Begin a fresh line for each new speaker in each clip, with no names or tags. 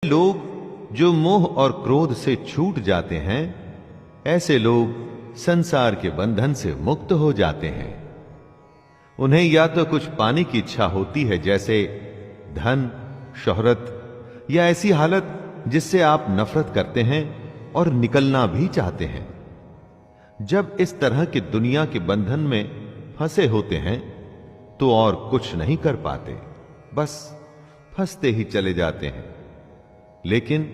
लोग जो मोह और क्रोध से छूट जाते हैं, ऐसे लोग संसार के बंधन से मुक्त हो जाते हैं। उन्हें या तो कुछ पाने की इच्छा होती है, जैसे धन, शोहरत, या ऐसी हालत जिससे आप नफरत करते हैं और निकलना भी चाहते हैं। जब इस तरह की दुनिया के बंधन में फंसे होते हैं तो और कुछ नहीं कर पाते, बस फंसते ही चले जाते हैं। लेकिन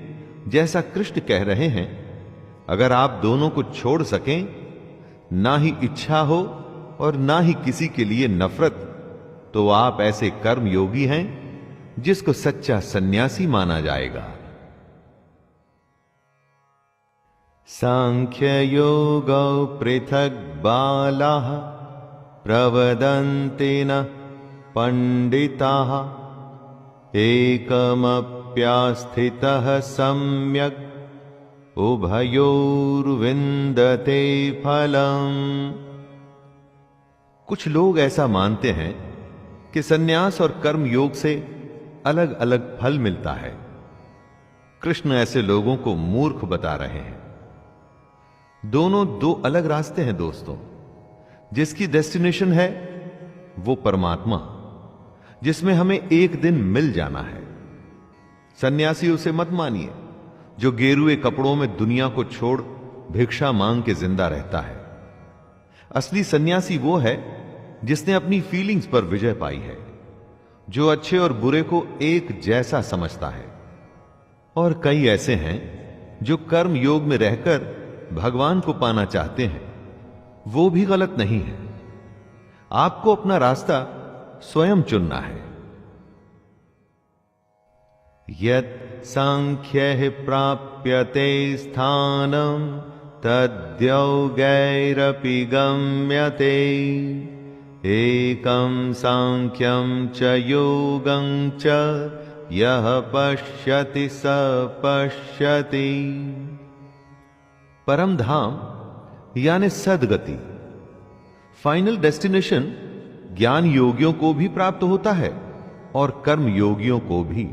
जैसा कृष्ण कह रहे हैं, अगर आप दोनों को छोड़ सकें, ना ही इच्छा हो और ना ही किसी के लिए नफरत, तो आप ऐसे कर्म योगी हैं जिसको सच्चा सन्यासी माना जाएगा। सांख्य योगौ पृथक बालाः प्रवदन्ति न पंडिताः एकमप्यास्थितः सम्यक् उभयोर्विन्दते फलम्। कुछ लोग ऐसा मानते हैं कि सन्यास और कर्म योग से अलग अलग फल मिलता है। कृष्ण ऐसे लोगों को मूर्ख बता रहे हैं। दोनों दो अलग रास्ते हैं दोस्तों। जिसकी डेस्टिनेशन है वो परमात्मा, जिसमें हमें एक दिन मिल जाना है। सन्यासी उसे मत मानिए जो गेरुए कपड़ों में दुनिया को छोड़ भिक्षा मांग के जिंदा रहता है। असली सन्यासी वो है जिसने अपनी फीलिंग्स पर विजय पाई है, जो अच्छे और बुरे को एक जैसा समझता है। और कई ऐसे हैं जो कर्म योग में रहकर भगवान को पाना चाहते हैं। वो भी गलत नहीं है। आपको अपना रास्ता स्वयं चुनना है। यत् सांख्यैः प्राप्यते स्थानं तद्योगैरपि गम्यते एकं सांख्यं च योगं च यः पश्यति स पश्यति। परम धाम यानी सदगति, फाइनल डेस्टिनेशन, ज्ञान योगियों को भी प्राप्त होता है और कर्म योगियों को भी।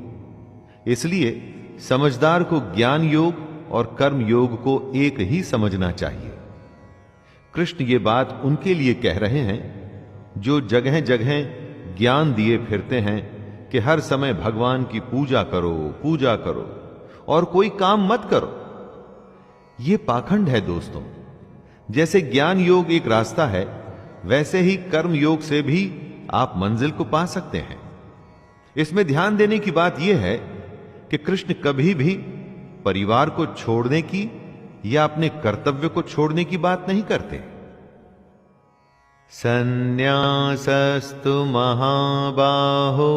इसलिए समझदार को ज्ञान योग और कर्म योग को एक ही समझना चाहिए। कृष्ण ये बात उनके लिए कह रहे हैं जो जगह जगह ज्ञान दिए फिरते हैं कि हर समय भगवान की पूजा करो, पूजा करो और कोई काम मत करो। यह पाखंड है दोस्तों। जैसे ज्ञान योग एक रास्ता है, वैसे ही कर्म योग से भी आप मंजिल को पा सकते हैं। इसमें ध्यान देने की बात यह है कि कृष्ण कभी भी परिवार को छोड़ने की या अपने कर्तव्य को छोड़ने की बात नहीं करते। सन्न्यासस्तु महाबाहो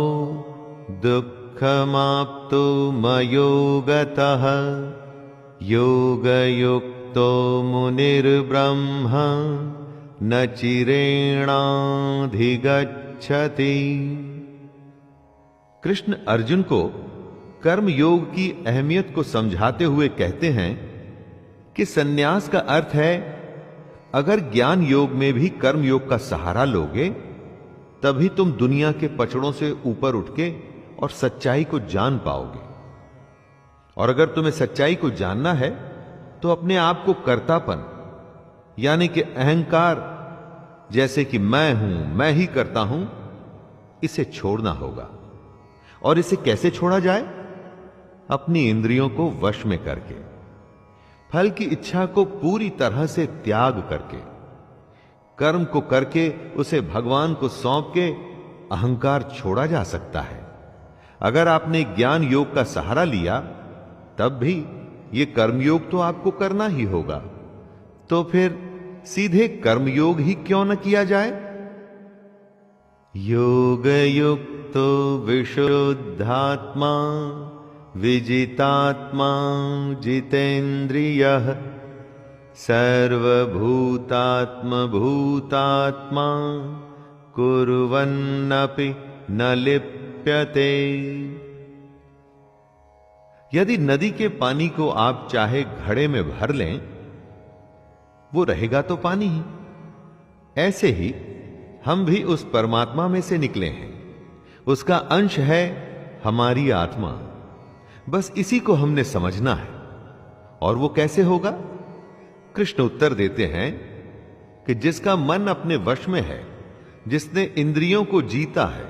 दुःखमाप्तु मयोगतः योगयुक्तो मुनिर्ब्रह्म न चिरेणाधिगच्छति। कृष्ण अर्जुन को कर्म योग की अहमियत को समझाते हुए कहते हैं कि सन्यास का अर्थ है, अगर ज्ञान योग में भी कर्म योग का सहारा लोगे, तभी तुम दुनिया के पचड़ों से ऊपर उठ के और सच्चाई को जान पाओगे। और अगर तुम्हें सच्चाई को जानना है तो अपने आप को कर्तापन यानी कि अहंकार, जैसे कि मैं हूं, मैं ही करता हूं, इसे छोड़ना होगा। और इसे कैसे छोड़ा जाए? अपनी इंद्रियों को वश में करके, फल की इच्छा को पूरी तरह से त्याग करके, कर्म को करके उसे भगवान को सौंप के अहंकार छोड़ा जा सकता है। अगर आपने ज्ञान योग का सहारा लिया, तब भी ये कर्मयोग तो आपको करना ही होगा। तो फिर सीधे कर्मयोग ही क्यों न किया जाए? योग युक्तो विशुद्धात्मा विजितात्मा जितेन्द्रियः सर्वभूतात्म भूतात्मा कुर्वन्नपि न लिप्यते। यदि नदी के पानी को आप चाहे घड़े में भर लें, वो रहेगा तो पानी ही। ऐसे ही हम भी उस परमात्मा में से निकले हैं। उसका अंश है हमारी आत्मा। बस इसी को हमने समझना है। और वो कैसे होगा? कृष्ण उत्तर देते हैं कि जिसका मन अपने वश में है, जिसने इंद्रियों को जीता है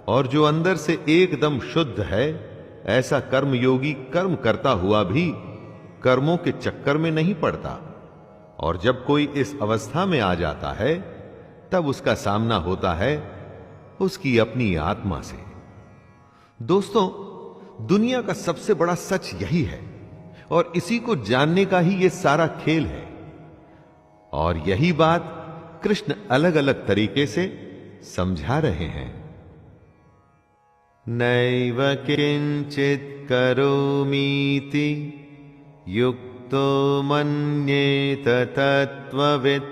और जो अंदर से एकदम शुद्ध है, ऐसा कर्मयोगी कर्म करता हुआ भी कर्मों के चक्कर में नहीं पड़ता। और जब कोई इस अवस्था में आ जाता है, तब उसका सामना होता है उसकी अपनी आत्मा से। दोस्तों, दुनिया का सबसे बड़ा सच यही है और इसी को जानने का ही यह सारा खेल है। और यही बात कृष्ण अलग अलग तरीके से समझा रहे हैं। नैव किंचित करोमीति युक्तो मन्येत तत्त्ववित्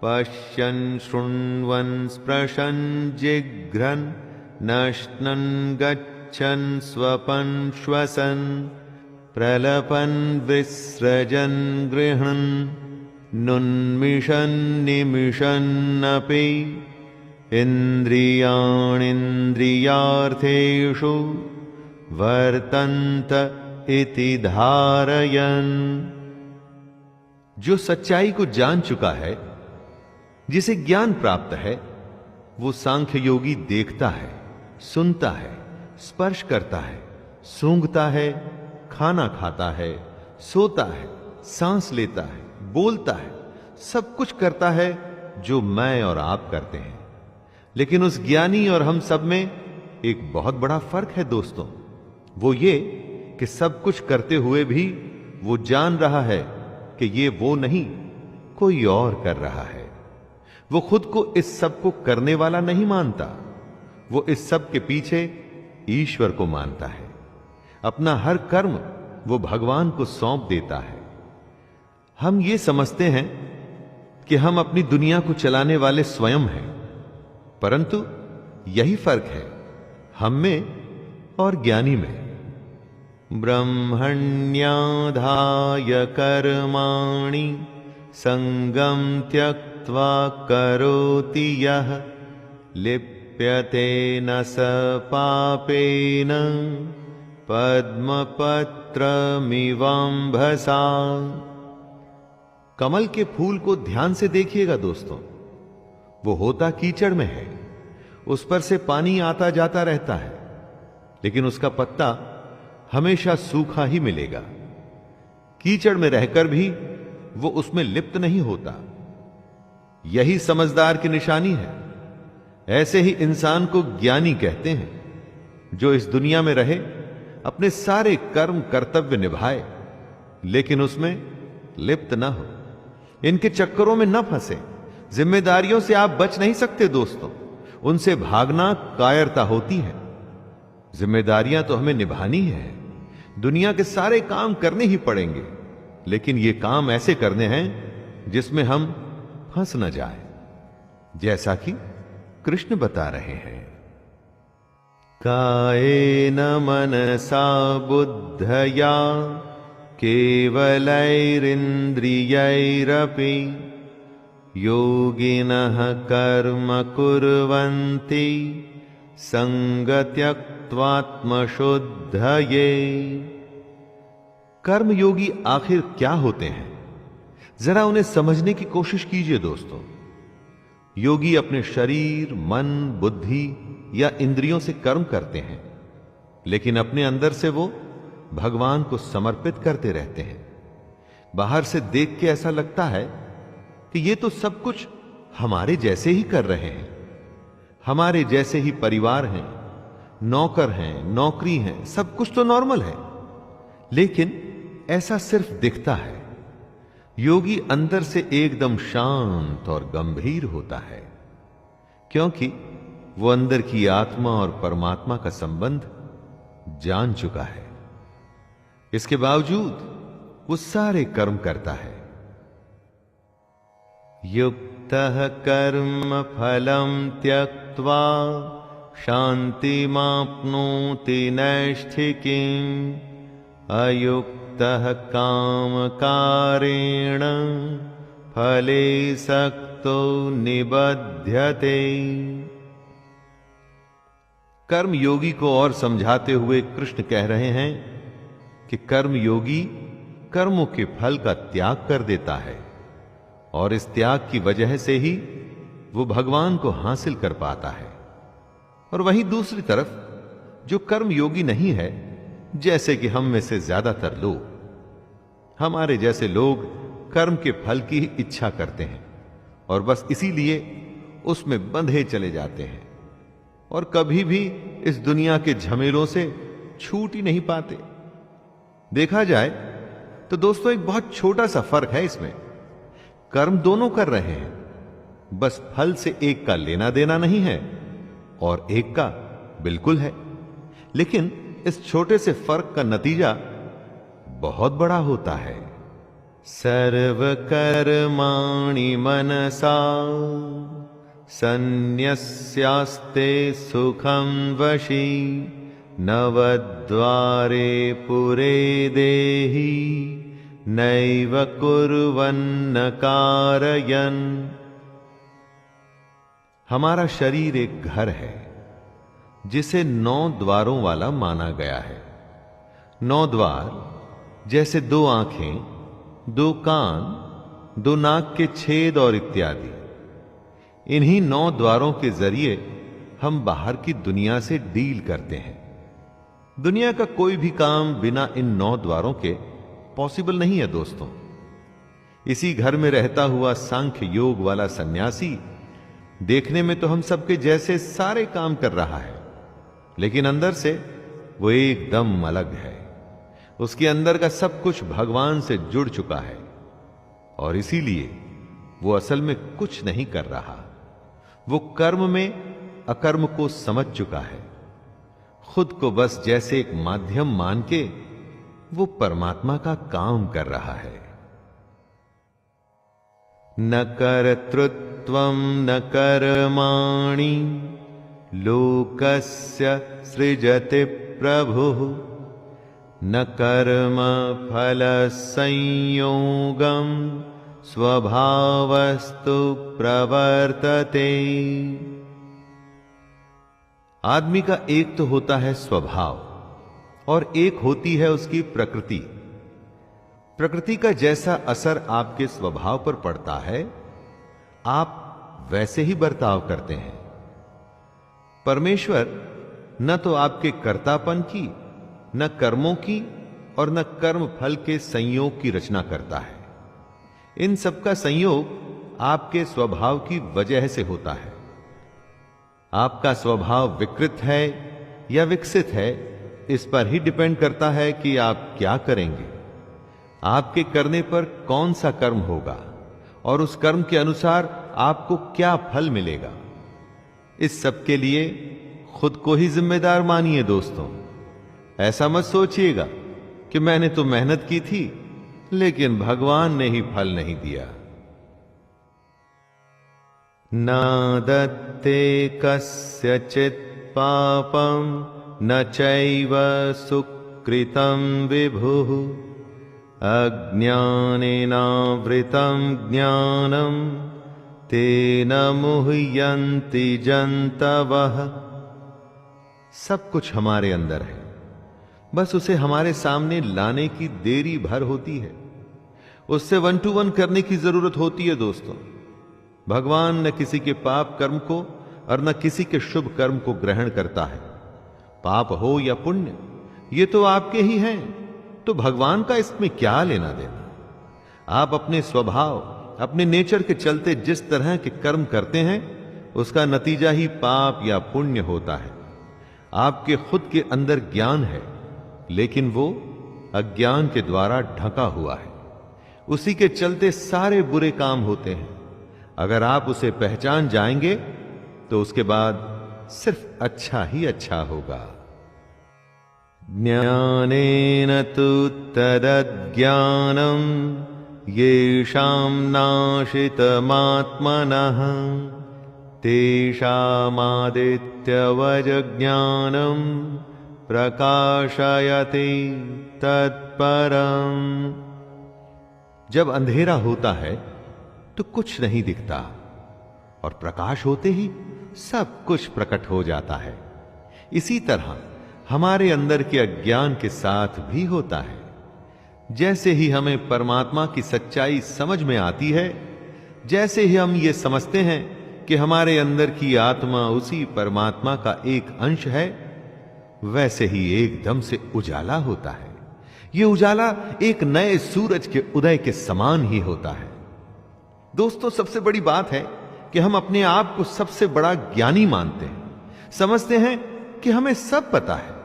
पश्यन् शृण्वन् स्पृशन् जिघ्रन् नश्नन् गच्छन् स्वपन् श्वसन् प्रलपन् विसृजन् गृह्णन् नुन्मिषन् निमिषन्नपि इन्द्रियाणीन्द्रियार्थेषु वर्तन्त इति धारयन्। जो सच्चाई को जान चुका है, जिसे ज्ञान प्राप्त है, वो सांख्य योगी देखता है, सुनता है, स्पर्श करता है, सूंघता है, खाना खाता है, सोता है, सांस लेता है, बोलता है, सब कुछ करता है जो मैं और आप करते हैं। लेकिन उस ज्ञानी और हम सब में एक बहुत बड़ा फर्क है दोस्तों। वो ये कि सब कुछ करते हुए भी वो जान रहा है कि ये वो नहीं, कोई और कर रहा है। वो खुद को इस सब को करने वाला नहीं मानता, वो इस सब के पीछे ईश्वर को मानता है। अपना हर कर्म वो भगवान को सौंप देता है। हम ये समझते हैं कि हम अपनी दुनिया को चलाने वाले स्वयं हैं, परंतु यही फर्क है हम में और ज्ञानी में। ब्रह्मण्याधाय कर्माणि संगम त्यक्त्वा करोति यः लिप्यते न स पापेन पद्मपत्रमिवाम्भसा। कमल के फूल को ध्यान से देखिएगा दोस्तों। वो होता कीचड़ में है, उस पर से पानी आता जाता रहता है, लेकिन उसका पत्ता हमेशा सूखा ही मिलेगा। कीचड़ में रहकर भी वो उसमें लिप्त नहीं होता। यही समझदार की निशानी है। ऐसे ही इंसान को ज्ञानी कहते हैं, जो इस दुनिया में रहे, अपने सारे कर्म कर्तव्य निभाए, लेकिन उसमें लिप्त ना हो, इनके चक्करों में न फंसे। जिम्मेदारियों से आप बच नहीं सकते दोस्तों, उनसे भागना कायरता होती है। जिम्मेदारियां तो हमें निभानी है, दुनिया के सारे काम करने ही पड़ेंगे, लेकिन ये काम ऐसे करने हैं जिसमें हम फंस न जाए, जैसा कि कृष्ण बता रहे हैं। कायेन मनसा बुद्धया केवलैरिन्द्रियैरपि योगिनः कर्म कुर्वन्ति संगत्यक्त्वात्मशुद्धये। कर्मयोगी आखिर क्या होते हैं, जरा उन्हें समझने की कोशिश कीजिए दोस्तों। योगी अपने शरीर, मन, बुद्धि या इंद्रियों से कर्म करते हैं, लेकिन अपने अंदर से वो भगवान को समर्पित करते रहते हैं। बाहर से देख के ऐसा लगता है कि ये तो सब कुछ हमारे जैसे ही कर रहे हैं, हमारे जैसे ही परिवार हैं, नौकर हैं, नौकरी हैं, सब कुछ तो नॉर्मल है। लेकिन ऐसा सिर्फ दिखता है। योगी अंदर से एकदम शांत और गंभीर होता है, क्योंकि वो अंदर की आत्मा और परमात्मा का संबंध जान चुका है। इसके बावजूद वो सारे कर्म करता है। युक्तः कर्म फलं त्यक्त्वा शान्तिमाप्नोति नैष्ठिकीम् अयुक्तः कामकारेण फले सक्तो निबध्यते। कर्म योगी को और समझाते हुए कृष्ण कह रहे हैं कि कर्मयोगी कर्मों के फल का त्याग कर देता है और इस त्याग की वजह से ही वो भगवान को हासिल कर पाता है। और वहीं दूसरी तरफ जो कर्मयोगी नहीं है, जैसे कि हम में से ज्यादातर लोग, हमारे जैसे लोग कर्म के फल की ही इच्छा करते हैं और बस इसीलिए उसमें बंधे चले जाते हैं और कभी भी इस दुनिया के झमेलों से छूट ही नहीं पाते। देखा जाए तो दोस्तों एक बहुत छोटा सा फर्क है इसमें। कर्म दोनों कर रहे हैं, बस फल से एक का लेना देना नहीं है और एक का बिल्कुल है, लेकिन इस छोटे से फर्क का नतीजा बहुत बड़ा होता है। सर्व कर्माणि मनसा सन्न्यस्यास्ते सुखं वशी नवद्वारे पुरे देहि नैव कुर्वन्न कारयन्। हमारा शरीर एक घर है जिसे 9 द्वारों वाला माना गया है। 9 द्वार जैसे 2 आंखें, 2 कान, 2 नाक के छेद और इत्यादि। इन्हीं 9 द्वारों के जरिए हम बाहर की दुनिया से डील करते हैं। दुनिया का कोई भी काम बिना इन 9 द्वारों के पॉसिबल नहीं है दोस्तों। इसी घर में रहता हुआ सांख्य योग वाला सन्यासी देखने में तो हम सबके जैसे सारे काम कर रहा है, लेकिन अंदर से वो एकदम अलग है। उसके अंदर का सब कुछ भगवान से जुड़ चुका है और इसीलिए वो असल में कुछ नहीं कर रहा। वो कर्म में अकर्म को समझ चुका है। खुद को बस जैसे एक माध्यम मान के वो परमात्मा का काम कर रहा है। न कर्तृत्वं न कर्माणि लोकस्य सृजति प्रभुः न कर्म फल संयोगम स्वभावस्तु प्रवर्तते। आदमी का एक तो होता है स्वभाव और एक होती है उसकी प्रकृति। प्रकृति का जैसा असर आपके स्वभाव पर पड़ता है, आप वैसे ही बर्ताव करते हैं। परमेश्वर न तो आपके कर्तापन की, न कर्मों की और न कर्म फल के संयोग की रचना करता है। इन सबका संयोग आपके स्वभाव की वजह से होता है। आपका स्वभाव विकृत है या विकसित है, इस पर ही डिपेंड करता है कि आप क्या करेंगे। आपके करने पर कौन सा कर्म होगा और उस कर्म के अनुसार आपको क्या फल मिलेगा। इस सब के लिए खुद को ही जिम्मेदार मानिए दोस्तों। ऐसा मत सोचिएगा कि मैंने तो मेहनत की थी लेकिन भगवान ने ही फल नहीं दिया। न दत्ते कस्यचित् पापं न चैव सुकृतं विभुः अज्ञानेनावृतं ज्ञानं तेन मुह्यन्ति जन्तवः। सब कुछ हमारे अंदर है, बस उसे हमारे सामने लाने की देरी भर होती है। उससे 1 to 1 करने की जरूरत होती है दोस्तों। भगवान न किसी के पाप कर्म को और न किसी के शुभ कर्म को ग्रहण करता है। पाप हो या पुण्य, ये तो आपके ही हैं, तो भगवान का इसमें क्या लेना देना। आप अपने स्वभाव, अपने नेचर के चलते जिस तरह के कर्म करते हैं, उसका नतीजा ही पाप या पुण्य होता है। आपके खुद के अंदर ज्ञान है, लेकिन वो अज्ञान के द्वारा ढका हुआ है। उसी के चलते सारे बुरे काम होते हैं। अगर आप उसे पहचान जाएंगे तो उसके बाद सिर्फ अच्छा ही अच्छा होगा। ज्ञानेन तु तदज्ञानं येषां नाशितमात्मनः तेषामादित्यवज्ञानं प्रकाशयति तत्परम्। जब अंधेरा होता है तो कुछ नहीं दिखता और प्रकाश होते ही सब कुछ प्रकट हो जाता है। इसी तरह हमारे अंदर के अज्ञान के साथ भी होता है। जैसे ही हमें परमात्मा की सच्चाई समझ में आती है, जैसे ही हम ये समझते हैं कि हमारे अंदर की आत्मा उसी परमात्मा का एक अंश है, वैसे ही एकदम से उजाला होता है। ये उजाला एक नए सूरज के उदय के समान ही होता है। दोस्तों, सबसे बड़ी बात है कि हम अपने आप को सबसे बड़ा ज्ञानी मानते हैं, समझते हैं कि हमें सब पता है।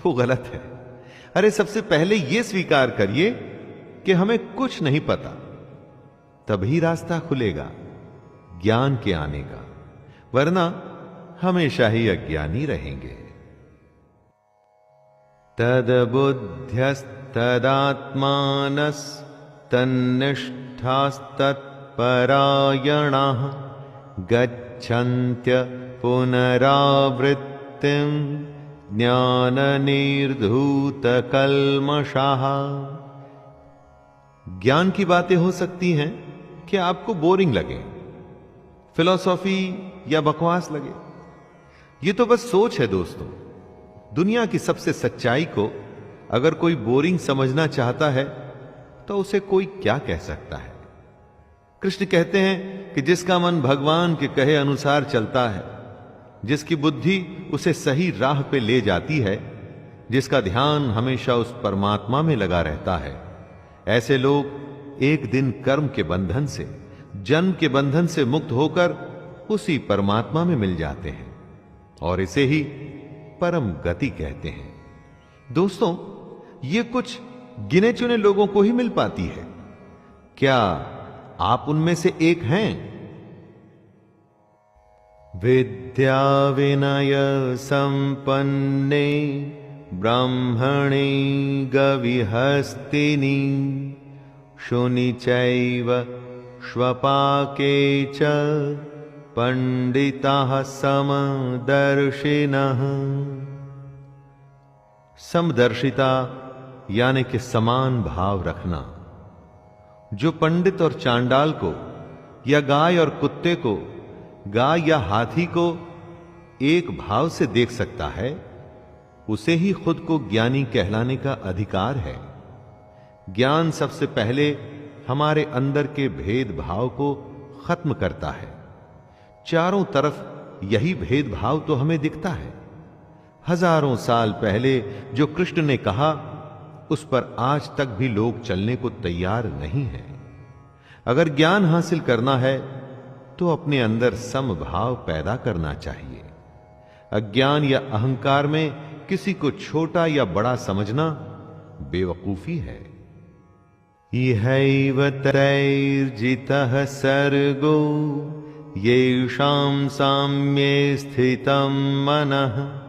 वो गलत है। अरे, सबसे पहले यह स्वीकार करिए कि हमें कुछ नहीं पता, तभी रास्ता खुलेगा ज्ञान के आने का, वरना हमेशा ही अज्ञानी रहेंगे। तद्बुद्ध्यस्तदात्मानस्तन्निष्ठास्तत्परायणाः गच्छन्त्य पुनरावृत्तिं ज्ञाननिर्धूतकल्मषाः। ज्ञान की बातें हो सकती हैं कि आपको बोरिंग लगे, फिलॉसफी या बकवास लगे। ये तो बस सोच है दोस्तों। दुनिया की सबसे सच्चाई को अगर कोई बोरिंग समझना चाहता है तो उसे कोई क्या कह सकता है। कृष्ण कहते हैं कि जिसका मन भगवान के कहे अनुसार चलता है, जिसकी बुद्धि उसे सही राह पे ले जाती है, जिसका ध्यान हमेशा उस परमात्मा में लगा रहता है, ऐसे लोग एक दिन कर्म के बंधन से, जन्म के बंधन से मुक्त होकर उसी परमात्मा में मिल जाते हैं और इसे ही परम गति कहते हैं। दोस्तों, ये कुछ गिने चुने लोगों को ही मिल पाती है। क्या आप उनमें से एक हैं? विद्या विनय संपन्ने ब्राह्मणे गविहस्तिनि शुनि चैव श्वपाके च पंडिताः समदर्शिनः। समदर्शिता यानी कि समान भाव रखना। जो पंडित और चांडाल को, या गाय और कुत्ते को, गाय या हाथी को एक भाव से देख सकता है, उसे ही खुद को ज्ञानी कहलाने का अधिकार है। ज्ञान सबसे पहले हमारे अंदर के भेदभाव को खत्म करता है। चारों तरफ यही भेदभाव तो हमें दिखता है। हजारों साल पहले जो कृष्ण ने कहा, उस पर आज तक भी लोग चलने को तैयार नहीं हैं। अगर ज्ञान हासिल करना है तो अपने अंदर समभाव पैदा करना चाहिए। अज्ञान या अहंकार में किसी को छोटा या बड़ा समझना बेवकूफी है। इहैव तैर्जितः सर्गो येषां साम्ये स्थितं मनः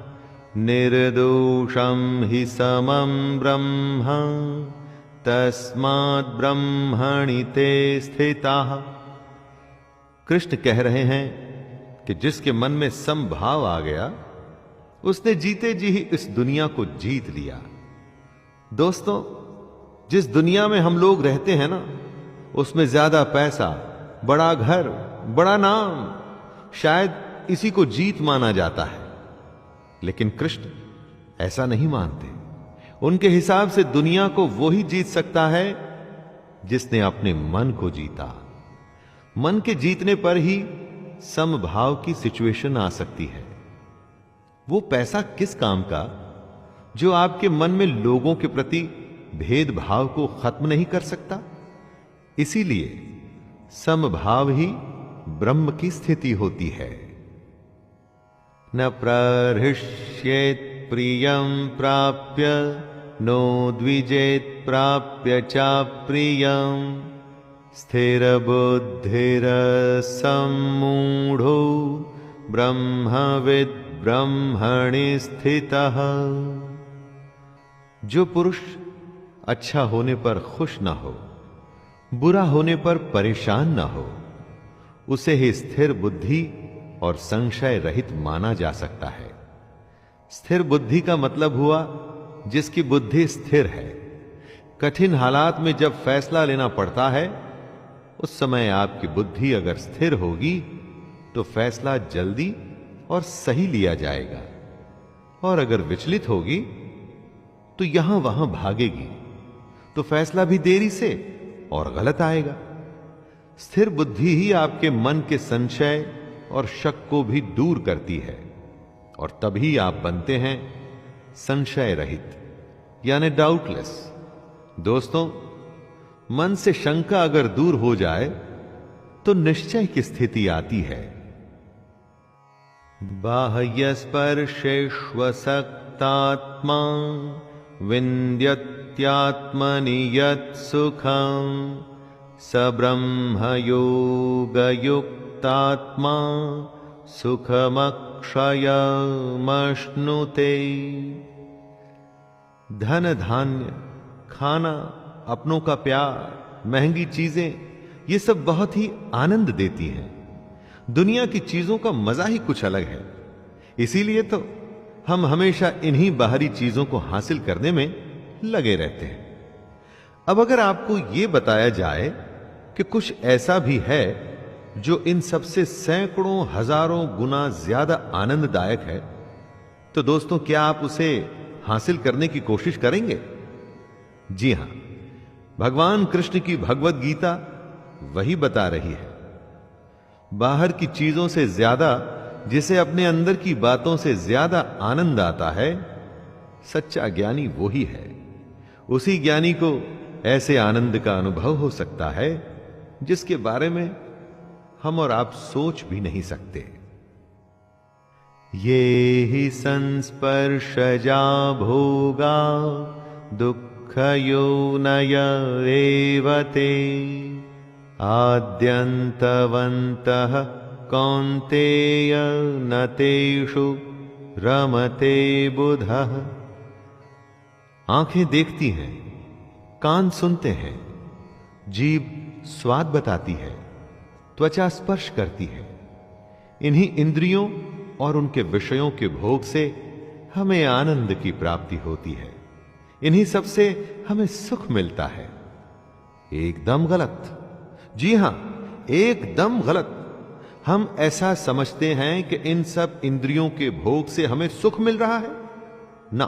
निर्दोषं हि समं ब्रह्म तस्माद् ब्रह्मणि ते स्थिताः। कृष्ण कह रहे हैं कि जिसके मन में समभाव आ गया, उसने जीते जी ही इस दुनिया को जीत लिया। दोस्तों, जिस दुनिया में हम लोग रहते हैं ना, उसमें ज्यादा पैसा, बड़ा घर, बड़ा नाम, शायद इसी को जीत माना जाता है। लेकिन कृष्ण ऐसा नहीं मानते। उनके हिसाब से दुनिया को वो ही जीत सकता है जिसने अपने मन को जीता। मन के जीतने पर ही समभाव की सिचुएशन आ सकती है। वो पैसा किस काम का जो आपके मन में लोगों के प्रति भेदभाव को खत्म नहीं कर सकता। इसीलिए समभाव ही ब्रह्म की स्थिति होती है। न प्रहृष्येत् प्रियं प्राप्य नो द्विजेत् प्राप्य चाप्रियं स्थिरबुद्धिरसम्मूढो ब्रह्मविद् ब्रह्मणि स्थितः। जो पुरुष अच्छा होने पर खुश न हो, बुरा होने पर परेशान न हो, उसे ही स्थिर बुद्धि और संशय रहित माना जा सकता है। स्थिर बुद्धि का मतलब हुआ जिसकी बुद्धि स्थिर है। कठिन हालात में जब फैसला लेना पड़ता है, उस समय आपकी बुद्धि अगर स्थिर होगी तो फैसला जल्दी और सही लिया जाएगा। और अगर विचलित होगी तो यहां वहां भागेगी, तो फैसला भी देरी से और गलत आएगा। स्थिर बुद्धि ही आपके मन के संशय और शक को भी दूर करती है, और तभी आप बनते हैं संशय रहित, यानी डाउटलेस। दोस्तों, मन से शंका अगर दूर हो जाए तो निश्चय की स्थिति आती है। बाह्य स्पर्शेष्वसक्तात्मा विन्द्यत्यात्मनि यत् सुखं स ब्रह्मयोगयुक्तात्मा सुखमक्षयमश्नुते। धन धान्य, खाना, अपनों का प्यार, महंगी चीजें, ये सब बहुत ही आनंद देती हैं। दुनिया की चीजों का मजा ही कुछ अलग है। इसीलिए तो हम हमेशा इन्हीं बाहरी चीजों को हासिल करने में लगे रहते हैं। अब अगर आपको यह बताया जाए कि कुछ ऐसा भी है जो इन सबसे सैकड़ों हजारों गुना ज्यादा आनंददायक है, तो दोस्तों क्या आप उसे हासिल करने की कोशिश करेंगे? जी हां, भगवान कृष्ण की भगवत गीता वही बता रही है। बाहर की चीजों से ज्यादा जिसे अपने अंदर की बातों से ज्यादा आनंद आता है, सच्चा ज्ञानी वही है। उसी ज्ञानी को ऐसे आनंद का अनुभव हो सकता है जिसके बारे में हम और आप सोच भी नहीं सकते। ये ही संस्पर्शजा भोगा दुःखयोनय एव ते आद्यन्तवन्तः कौन्तेय न तेषु रमते बुधः। आंखें देखती हैं, कान सुनते हैं, जीभ स्वाद बताती है, त्वचा स्पर्श करती है। इन्हीं इंद्रियों और उनके विषयों के भोग से हमें आनंद की प्राप्ति होती है। इन्हीं सब से हमें सुख मिलता है। एकदम गलत, जी हां, एकदम गलत। हम ऐसा समझते हैं कि इन सब इंद्रियों के भोग से हमें सुख मिल रहा है ना।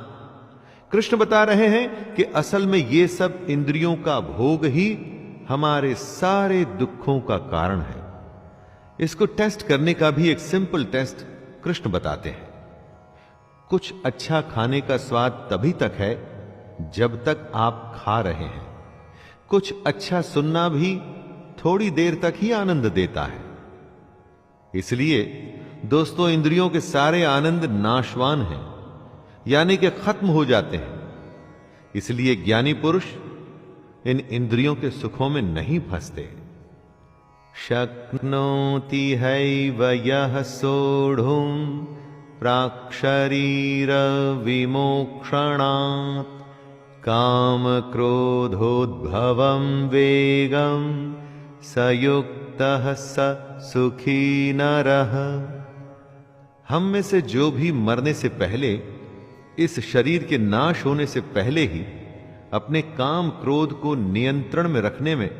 कृष्ण बता रहे हैं कि असल में ये सब इंद्रियों का भोग ही हमारे सारे दुखों का कारण है। इसको टेस्ट करने का भी एक सिंपल टेस्ट कृष्ण बताते हैं। कुछ अच्छा खाने का स्वाद तभी तक है जब तक आप खा रहे हैं। कुछ अच्छा सुनना भी थोड़ी देर तक ही आनंद देता है। इसलिए दोस्तों, इंद्रियों के सारे आनंद नाशवान हैं, यानी कि खत्म हो जाते हैं। इसलिए ज्ञानी पुरुष इन इंद्रियों के सुखों में नहीं फंसते। शक्नोति हैव यः सोढुं प्राक्शरीर विमोक्षणात् काम क्रोधोद्भवं वेगं सयुक्तः स सुखी नरः। हम में से जो भी मरने से पहले, इस शरीर के नाश होने से पहले ही अपने काम क्रोध को नियंत्रण में रखने में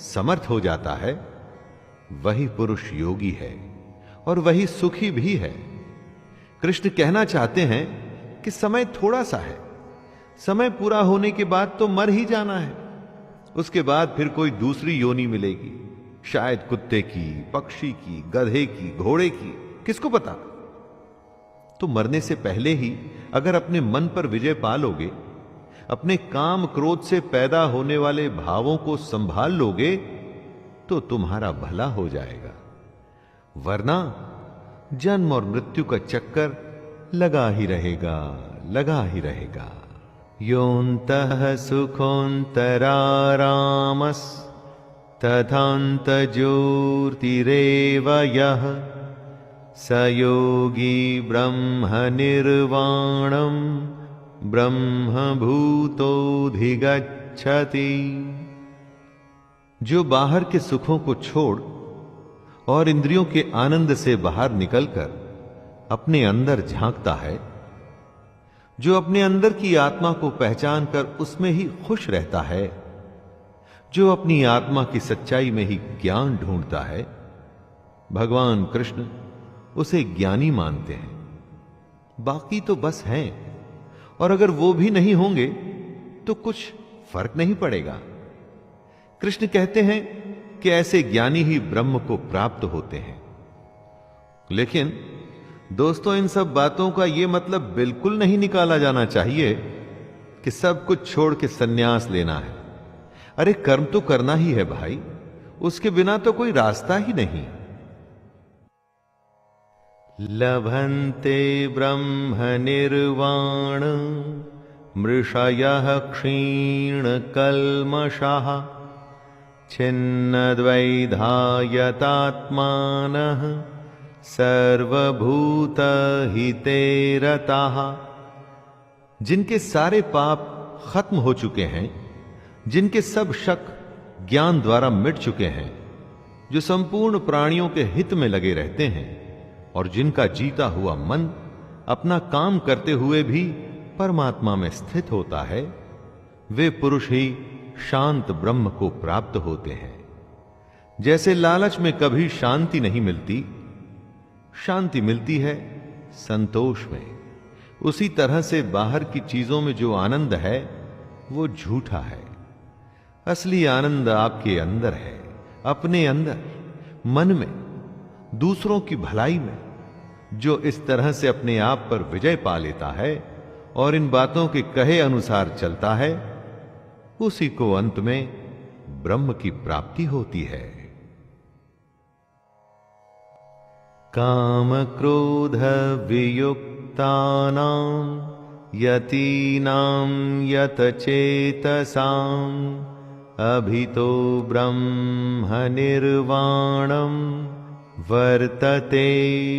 समर्थ हो जाता है, वही पुरुष योगी है और वही सुखी भी है। कृष्ण कहना चाहते हैं कि समय थोड़ा सा है। समय पूरा होने के बाद तो मर ही जाना है। उसके बाद फिर कोई दूसरी योनि मिलेगी, शायद कुत्ते की, पक्षी की, गधे की, घोड़े की, किसको पता। तो मरने से पहले ही अगर अपने मन पर विजय पा लोगे, अपने काम क्रोध से पैदा होने वाले भावों को संभाल लोगे, तो तुम्हारा भला हो जाएगा। वरना जन्म और मृत्यु का चक्कर लगा ही रहेगा, लगा ही रहेगा। योऽन्तः सुखोऽन्तरारामस् तथान्तर्ज्योतिरेव यः स योगी ब्रह्मनिर्वाणं ब्रह्मभूतोऽधिगच्छति। जो बाहर के सुखों को छोड़ और इंद्रियों के आनंद से बाहर निकलकर अपने अंदर झांकता है, जो अपने अंदर की आत्मा को पहचान कर उसमें ही खुश रहता है, जो अपनी आत्मा की सच्चाई में ही ज्ञान ढूंढता है, भगवान कृष्ण उसे ज्ञानी मानते हैं। बाकी तो बस हैं, और अगर वो भी नहीं होंगे तो कुछ फर्क नहीं पड़ेगा। कृष्ण कहते हैं कि ऐसे ज्ञानी ही ब्रह्म को प्राप्त होते हैं। लेकिन दोस्तों, इन सब बातों का यह मतलब बिल्कुल नहीं निकाला जाना चाहिए कि सब कुछ छोड़ के सन्यास लेना है। अरे कर्म तो करना ही है भाई, उसके बिना तो कोई रास्ता ही नहीं। लभन्ते ब्रह्म निर्वाण मृषयः क्षीण कल्मषः छिन्नद्वैधायतात्मानः सर्वभूत हिते रताः। जिनके सारे पाप खत्म हो चुके हैं, जिनके सब शक ज्ञान द्वारा मिट चुके हैं, जो संपूर्ण प्राणियों के हित में लगे रहते हैं, और जिनका जीता हुआ मन अपना काम करते हुए भी परमात्मा में स्थित होता है, वे पुरुष ही शांत ब्रह्म को प्राप्त होते हैं। जैसे लालच में कभी शांति नहीं मिलती, शांति मिलती है संतोष में, उसी तरह से बाहर की चीजों में जो आनंद है वो झूठा है। असली आनंद आपके अंदर है, अपने अंदर, मन में, दूसरों की भलाई में। जो इस तरह से अपने आप पर विजय पा लेता है और इन बातों के कहे अनुसार चलता है, उसी को अंत में ब्रह्म की प्राप्ति होती है। काम क्रोध वियुक्तानां यतीनां यतचेतसां अभितो ब्रह्म निर्वाणं वर्तते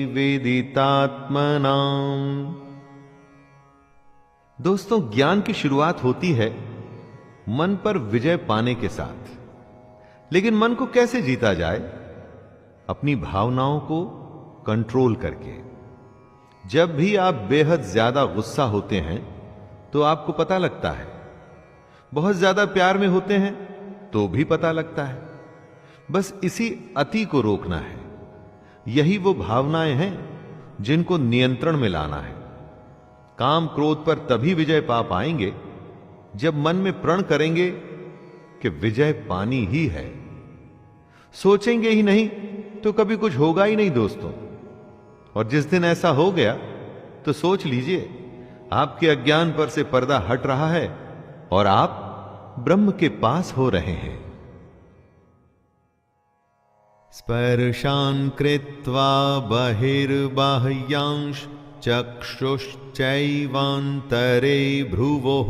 विदितात्मनां। दोस्तों, ज्ञान की शुरुआत होती है मन पर विजय पाने के साथ। लेकिन मन को कैसे जीता जाए? अपनी भावनाओं को कंट्रोल करके। जब भी आप बेहद ज्यादा गुस्सा होते हैं तो आपको पता लगता है, बहुत ज्यादा प्यार में होते हैं तो भी पता लगता है। बस इसी अति को रोकना है। यही वो भावनाएं हैं जिनको नियंत्रण में लाना है। काम क्रोध पर तभी विजय पा पाएंगे जब मन में प्रण करेंगे कि विजय पानी ही है। सोचेंगे ही नहीं तो कभी कुछ होगा ही नहीं दोस्तों। और जिस दिन ऐसा हो गया तो सोच लीजिए, आपके अज्ञान पर से पर्दा हट रहा है और आप ब्रह्म के पास हो रहे हैं। स्पर्शान् कृत्वा बहिर्बाह्यांश चक्षुश्चैवान्तरे भ्रुवोः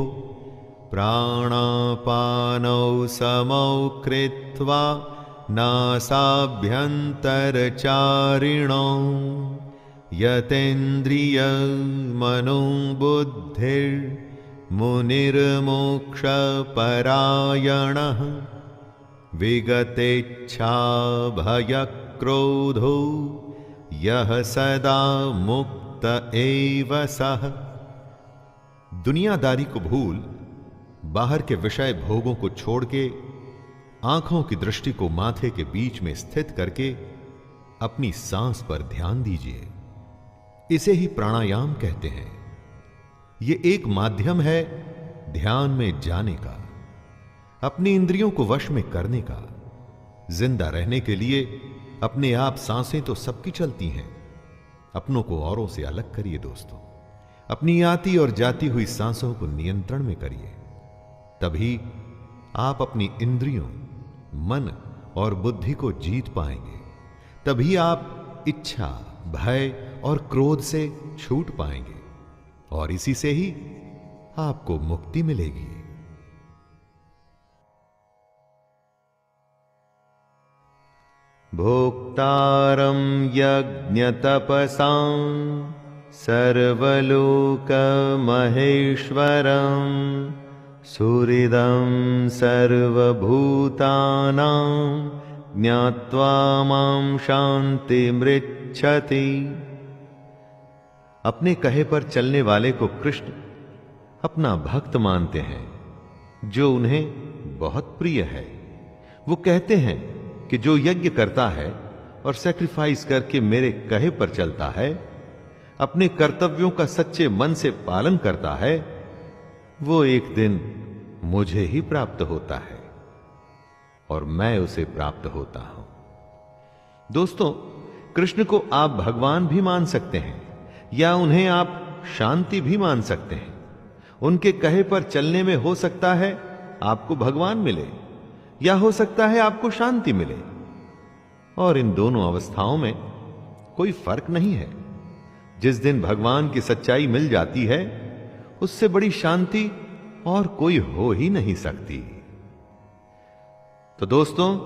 प्राणापानौ समौ कृत्वा नासाभ्यन्तरचारिणौ यतेन्द्रियमनोबुद्धिर्मुनिर्मोक्षपरायणः विगतेच्छाभयक्रोधो यह सदा मुक्त एव सः। दुनियादारी को भूल बाहर के विषय भोगों को छोड़ के आंखों की दृष्टि को माथे के बीच में स्थित करके अपनी सांस पर ध्यान दीजिए। इसे ही प्राणायाम कहते हैं। यह एक माध्यम है ध्यान में जाने का, अपनी इंद्रियों को वश में करने का। जिंदा रहने के लिए अपने आप सांसें तो सबकी चलती हैं, अपनों को औरों से अलग करिए दोस्तों। अपनी आती और जाती हुई सांसों को नियंत्रण में करिए। तभी आप अपनी इंद्रियों, मन और बुद्धि को जीत पाएंगे। तभी आप इच्छा, भय और क्रोध से छूट पाएंगे और इसी से ही आपको मुक्ति मिलेगी। भोक्तारं यज्ञतपसां सर्वलोकमहेश्वरं सुहृदं सर्वभूतानां ज्ञात्वा मां शान्तिमृच्छति। अपने कहे पर चलने वाले को कृष्ण अपना भक्त मानते हैं, जो उन्हें बहुत प्रिय है। वो कहते हैं कि जो यज्ञ करता है और सैक्रिफाइस करके मेरे कहे पर चलता है, अपने कर्तव्यों का सच्चे मन से पालन करता है, वो एक दिन मुझे ही प्राप्त होता है और मैं उसे प्राप्त होता हूं। दोस्तों, कृष्ण को आप भगवान भी मान सकते हैं या उन्हें आप शांति भी मान सकते हैं। उनके कहे पर चलने में हो सकता है आपको भगवान मिले या हो सकता है आपको शांति मिले, और इन दोनों अवस्थाओं में कोई फर्क नहीं है। जिस दिन भगवान की सच्चाई मिल जाती है, उससे बड़ी शांति और कोई हो ही नहीं सकती। तो दोस्तों,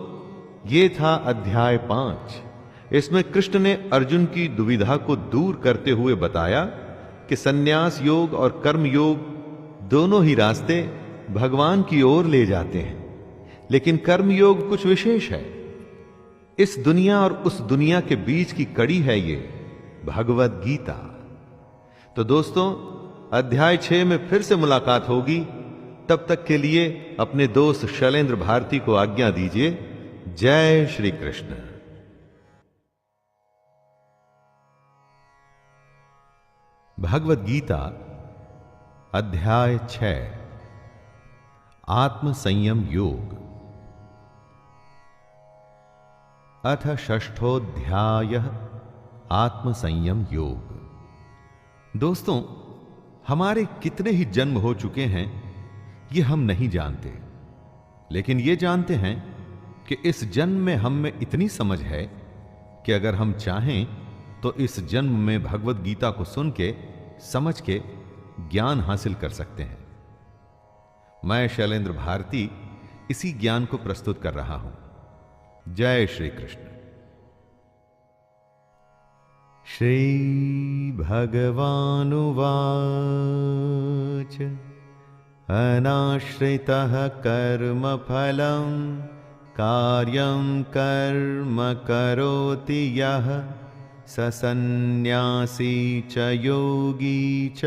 ये था अध्याय 5। इसमें कृष्ण ने अर्जुन की दुविधा को दूर करते हुए बताया कि सन्यास योग और कर्म योग दोनों ही रास्ते भगवान की ओर ले जाते हैं, लेकिन कर्म योग कुछ विशेष है। इस दुनिया और उस दुनिया के बीच की कड़ी है ये भगवत गीता। तो दोस्तों, अध्याय 6 में फिर से मुलाकात होगी। तब तक के लिए अपने दोस्त शैलेंद्र भारती को आज्ञा दीजिए। जय श्री कृष्ण। भगवत गीता अध्याय 6 आत्म संयम योग। अथ षष्ठोऽध्यायः आत्म संयम योग। दोस्तों, हमारे कितने ही जन्म हो चुके हैं ये हम नहीं जानते, लेकिन ये जानते हैं कि इस जन्म में हम में इतनी समझ है कि अगर हम चाहें तो इस जन्म में भगवत गीता को सुन के, समझ के ज्ञान हासिल कर सकते हैं। मैं शैलेंद्र भारती इसी ज्ञान को प्रस्तुत कर रहा हूं। जय श्री कृष्ण। श्री भगवानुवाच अनाश्रितः कर्मफलं कार्यं कर्म करोति यः स सन्न्यासी च योगी च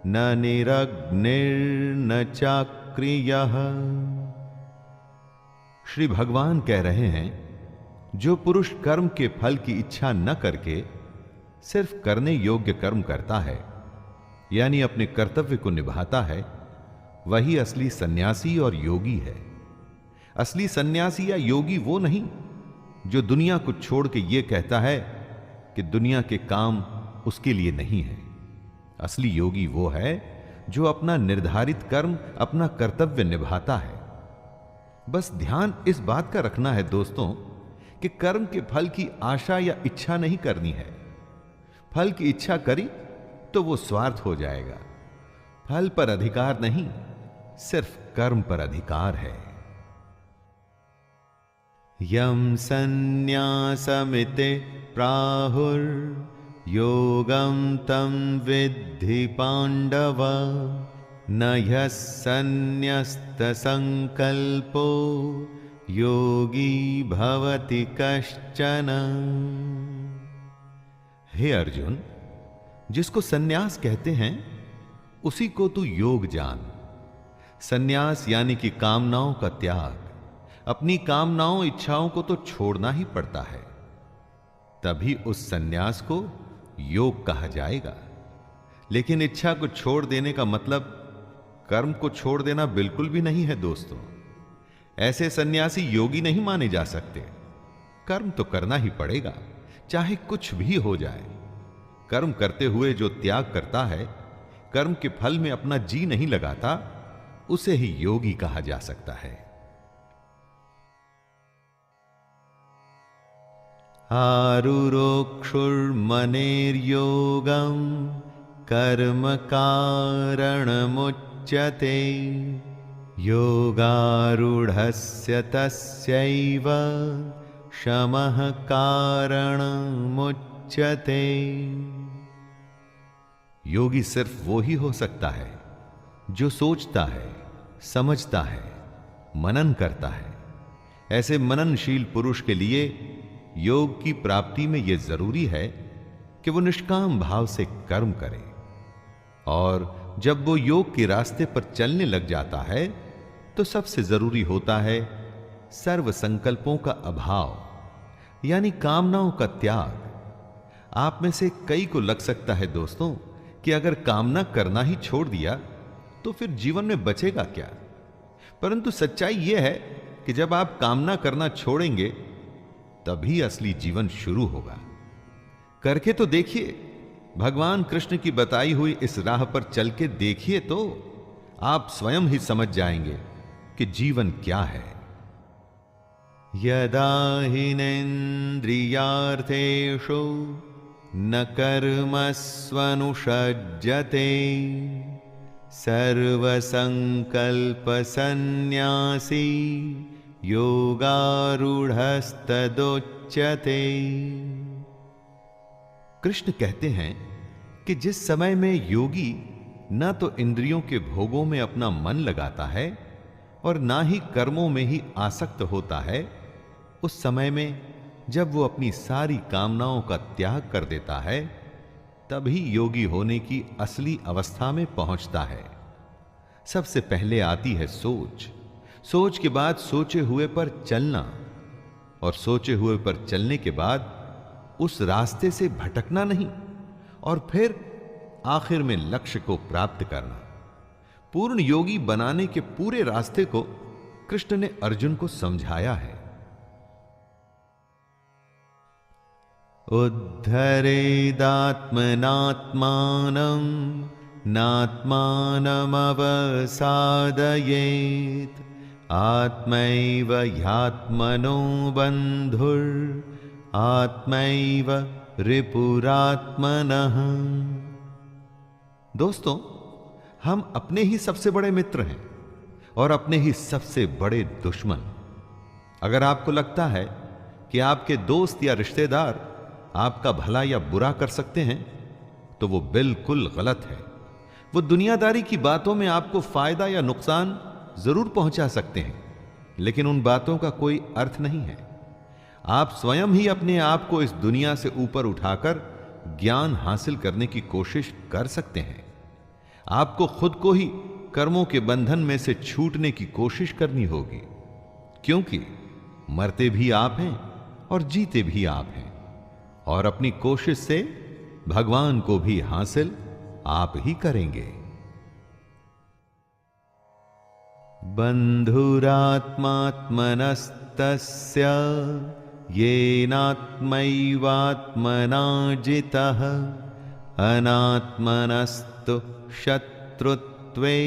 न निरग्निर्न चाक्रियः। श्री भगवान कह रहे हैं, जो पुरुष कर्म के फल की इच्छा न करके सिर्फ करने योग्य कर्म करता है, यानी अपने कर्तव्य को निभाता है, वही असली सन्यासी और योगी है। असली सन्यासी या योगी वो नहीं जो दुनिया को छोड़ के ये कहता है कि दुनिया के काम उसके लिए नहीं है। असली योगी वो है जो अपना निर्धारित कर्म, अपना कर्तव्य निभाता है। बस ध्यान इस बात का रखना है दोस्तों कि कर्म के फल की आशा या इच्छा नहीं करनी है। फल की इच्छा करी तो वो स्वार्थ हो जाएगा। फल पर अधिकार नहीं, सिर्फ कर्म पर अधिकार है। यम सन्न्यासमिति प्राहुर योगम तम विद्धि पांडव न ह्यः सन्न्यस्त संकल्पो योगी भवति कश्चन। हे अर्जुन, जिसको सन्यास कहते हैं उसी को तू योग जान। सन्यास यानी कि कामनाओं का त्याग। अपनी कामनाओं, इच्छाओं को तो छोड़ना ही पड़ता है, तभी उस सन्यास को योग कहा जाएगा। लेकिन इच्छा को छोड़ देने का मतलब कर्म को छोड़ देना बिल्कुल भी नहीं है दोस्तों। ऐसे सन्यासी योगी नहीं माने जा सकते। कर्म तो करना ही पड़ेगा, चाहे कुछ भी हो जाए। कर्म करते हुए जो त्याग करता है, कर्म के फल में अपना जी नहीं लगाता, उसे ही योगी कहा जा सकता है। आरुरोक्षुर्मनेर्योगं कर्म कारणमुच्यते योगारूढ़स्य तस्यैव शमः कारणमुच्यते। योगी सिर्फ वो ही हो सकता है जो सोचता है, समझता है, मनन करता है। ऐसे मननशील पुरुष के लिए योग की प्राप्ति में यह जरूरी है कि वो निष्काम भाव से कर्म करे, और जब वो योग के रास्ते पर चलने लग जाता है तो सबसे जरूरी होता है सर्व संकल्पों का अभाव, यानी कामनाओं का त्याग। आप में से कई को लग सकता है दोस्तों कि अगर कामना करना ही छोड़ दिया तो फिर जीवन में बचेगा क्या। परंतु सच्चाई यह है कि जब आप कामना करना छोड़ेंगे तभी असली जीवन शुरू होगा। करके तो देखिए, भगवान कृष्ण की बताई हुई इस राह पर चल के देखिए तो आप स्वयं ही समझ जाएंगे कि जीवन क्या है। यदा हिनेन्द्रियार्थेषु न कर्मस्वनुषज्जते सर्वसंकल्पसन्न्यासी योगारूढ़स्तदोच्यते। कृष्ण कहते हैं कि जिस समय में योगी न तो इंद्रियों के भोगों में अपना मन लगाता है और ना ही कर्मों में ही आसक्त होता है, उस समय में जब वो अपनी सारी कामनाओं का त्याग कर देता है, तभी योगी होने की असली अवस्था में पहुंचता है। सबसे पहले आती है सोच, सोच के बाद सोचे हुए पर चलना, और सोचे हुए पर चलने के बाद उस रास्ते से भटकना नहीं, और फिर आखिर में लक्ष्य को प्राप्त करना। पूर्ण योगी बनाने के पूरे रास्ते को कृष्ण ने अर्जुन को समझाया है। उद्धरेदात्मनात्मानं नात्मानमवसादयेत् आत्मैव ह्यात्मनो बन्धुर् आत्मैव रिपुरात्मनः। दोस्तों, हम अपने ही सबसे बड़े मित्र हैं और अपने ही सबसे बड़े दुश्मन। अगर आपको लगता है कि आपके दोस्त या रिश्तेदार आपका भला या बुरा कर सकते हैं, तो वो बिल्कुल गलत है। वो दुनियादारी की बातों में आपको फायदा या नुकसान जरूर पहुंचा सकते हैं, लेकिन उन बातों का कोई अर्थ नहीं है। आप स्वयं ही अपने आप को इस दुनिया से ऊपर उठाकर ज्ञान हासिल करने की कोशिश कर सकते हैं। आपको खुद को ही कर्मों के बंधन में से छूटने की कोशिश करनी होगी, क्योंकि मरते भी आप हैं और जीते भी आप हैं, और अपनी कोशिश से भगवान को भी हासिल आप ही करेंगे। बंधुरात्मात्मनस्तस्य येनात्मैवात्मना जितः अनात्मनस्तु शत्रुत्वे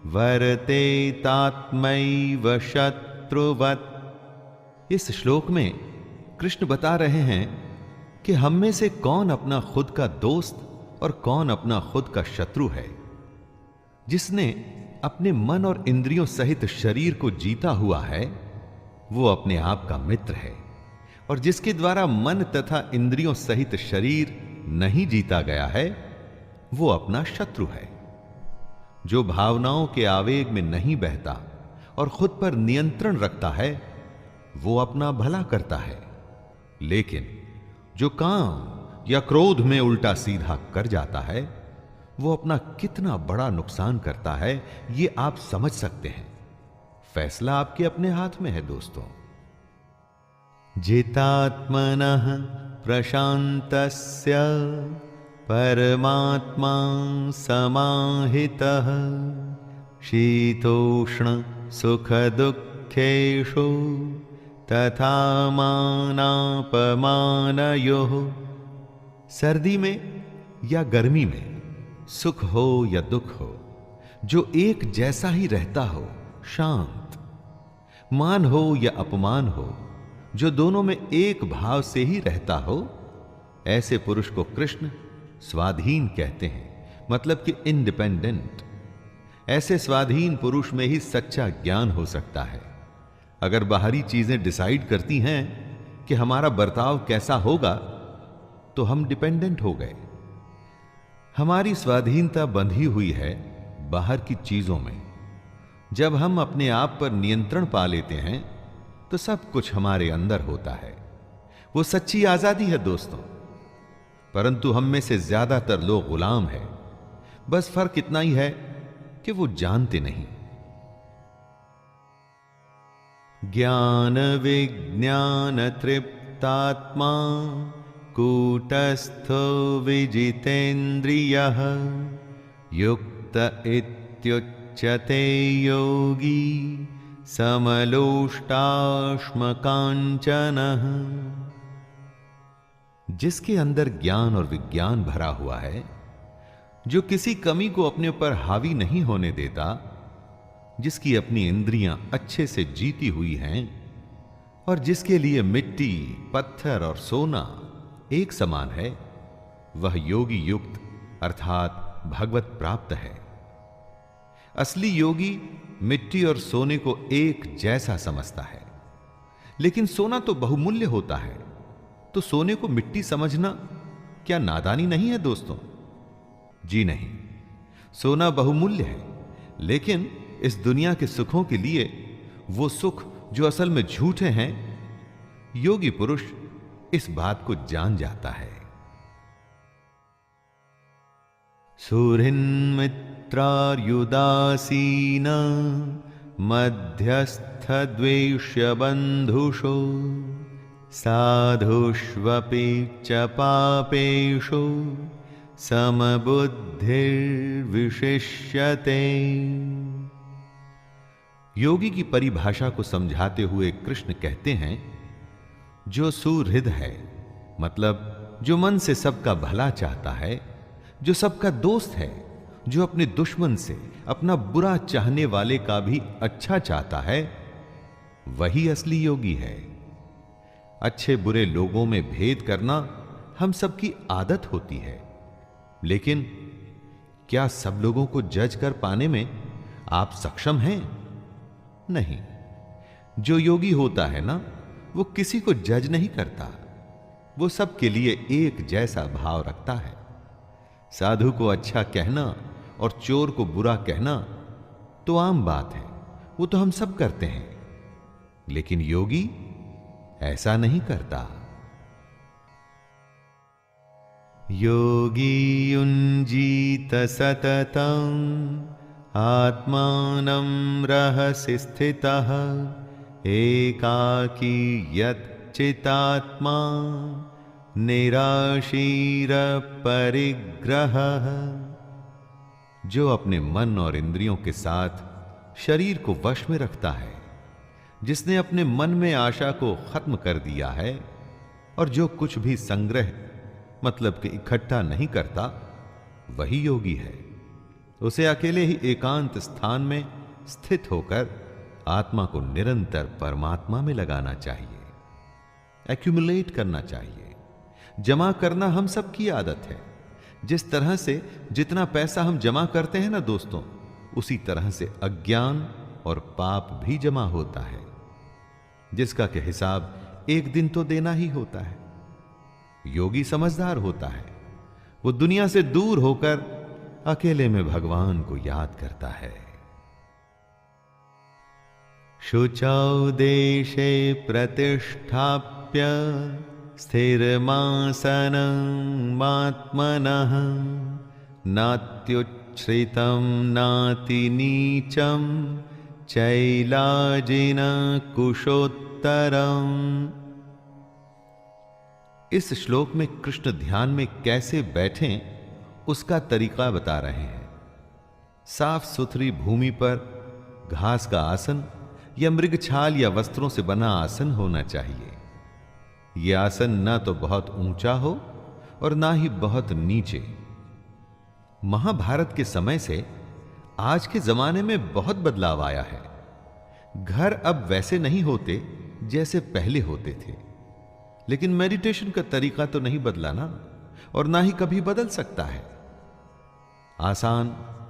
वर्तेतात्मैव शत्रुवत्। इस श्लोक में कृष्ण बता रहे हैं कि हम में से कौन अपना खुद का दोस्त और कौन अपना खुद का शत्रु है। जिसने अपने मन और इंद्रियों सहित शरीर को जीता हुआ है, वो अपने आप का मित्र है, और जिसके द्वारा मन तथा इंद्रियों सहित शरीर नहीं जीता गया है, वो अपना शत्रु है। जो भावनाओं के आवेग में नहीं बहता और खुद पर नियंत्रण रखता है, वो अपना भला करता है, लेकिन जो काम या क्रोध में उल्टा सीधा कर जाता है, वो अपना कितना बड़ा नुकसान करता है, ये आप समझ सकते हैं। फैसला आपके अपने हाथ में है दोस्तों। जितात्मनः प्रशांतस्य परमात्मा समाहितः शीतोष्ण सुख दुःखेषु तथा मानापमानयोः। सर्दी में या गर्मी में, सुख हो या दुख हो, जो एक जैसा ही रहता हो, शांत, मान हो या अपमान हो, जो दोनों में एक भाव से ही रहता हो, ऐसे पुरुष को कृष्ण स्वाधीन कहते हैं, मतलब कि इंडिपेंडेंट। ऐसे स्वाधीन पुरुष में ही सच्चा ज्ञान हो सकता है। अगर बाहरी चीजें डिसाइड करती हैं कि हमारा बर्ताव कैसा होगा, तो हम डिपेंडेंट हो गए। हमारी स्वाधीनता बंधी हुई है बाहर की चीजों में। जब हम अपने आप पर नियंत्रण पा लेते हैं, तो सब कुछ हमारे अंदर होता है। वो सच्ची आजादी है दोस्तों। परंतु हम में से ज्यादातर लोग गुलाम हैं। बस फर्क इतना ही है कि वो जानते नहीं। ज्ञान विज्ञान तृप्तात्मा कूटस्थो विजितेन्द्रियः युक्त इत्युच्यते योगी समलोष्टाश्मकाञ्चनः। जिसके अंदर ज्ञान और विज्ञान भरा हुआ है, जो किसी कमी को अपने ऊपर हावी नहीं होने देता, जिसकी अपनी इंद्रियां अच्छे से जीती हुई हैं और जिसके लिए मिट्टी, पत्थर और सोना एक समान है, वह योगी युक्त अर्थात भगवत प्राप्त है। असली योगी मिट्टी और सोने को एक जैसा समझता है, लेकिन सोना तो बहुमूल्य होता है, तो सोने को मिट्टी समझना क्या नादानी नहीं है दोस्तों? जी नहीं, सोना बहुमूल्य है, लेकिन इस दुनिया के सुखों के लिए वो सुख जो असल में झूठे हैं, योगी पुरुष इस बात को जान जाता है। सुहृन्मित्रार्युदासीन मध्यस्थ द्वेष्य बंधुषो साधुष्वपि च पापेषु समबुद्धिर्विशिष्यते। योगी की परिभाषा को समझाते हुए कृष्ण कहते हैं, जो सुहृद है, मतलब जो मन से सबका भला चाहता है, जो सबका दोस्त है, जो अपने दुश्मन से अपना बुरा चाहने वाले का भी अच्छा चाहता है, वही असली योगी है। अच्छे बुरे लोगों में भेद करना हम सबकी आदत होती है, लेकिन क्या सब लोगों को जज कर पाने में आप सक्षम हैं? नहीं। जो योगी होता है ना, वो किसी को जज नहीं करता, वो सबके लिए एक जैसा भाव रखता है। साधु को अच्छा कहना और चोर को बुरा कहना तो आम बात है, वो तो हम सब करते हैं, लेकिन योगी ऐसा नहीं करता। योगी युञ्जीत सततं आत्मानं रहसि स्थितः एकाकी यच्चितात्मा निराशीर परिग्रहः। जो अपने मन और इंद्रियों के साथ शरीर को वश में रखता है, जिसने अपने मन में आशा को खत्म कर दिया है और जो कुछ भी संग्रह मतलब कि इकट्ठा नहीं करता, वही योगी है। उसे अकेले ही एकांत स्थान में स्थित होकर आत्मा को निरंतर परमात्मा में लगाना चाहिए, एक्यूमुलेट करना चाहिए। जमा करना हम सबकी आदत है। जिस तरह से जितना पैसा हम जमा करते हैं ना दोस्तों, उसी तरह से अज्ञान और पाप भी जमा होता है, जिसका कि हिसाब एक दिन तो देना ही होता है। योगी समझदार होता है, वो दुनिया से दूर होकर अकेले में भगवान को याद करता है। शुचौ देशे प्रतिष्ठाप्य स्थिरमासनमात्मनः नात्युच्छ्रितं नातिनीचं चैलाजिन कुशोत्तरम्। इस श्लोक में कृष्ण ध्यान में कैसे बैठें उसका तरीका बता रहे हैं। साफ सुथरी भूमि पर घास का आसन या मृगछाल या वस्त्रों से बना आसन होना चाहिए। यह आसन ना तो बहुत ऊंचा हो और ना ही बहुत नीचे। महाभारत के समय से आज के जमाने में बहुत बदलाव आया है। घर अब वैसे नहीं होते जैसे पहले होते थे, लेकिन मेडिटेशन का तरीका तो नहीं बदला ना, और ना ही कभी बदल सकता है। आसान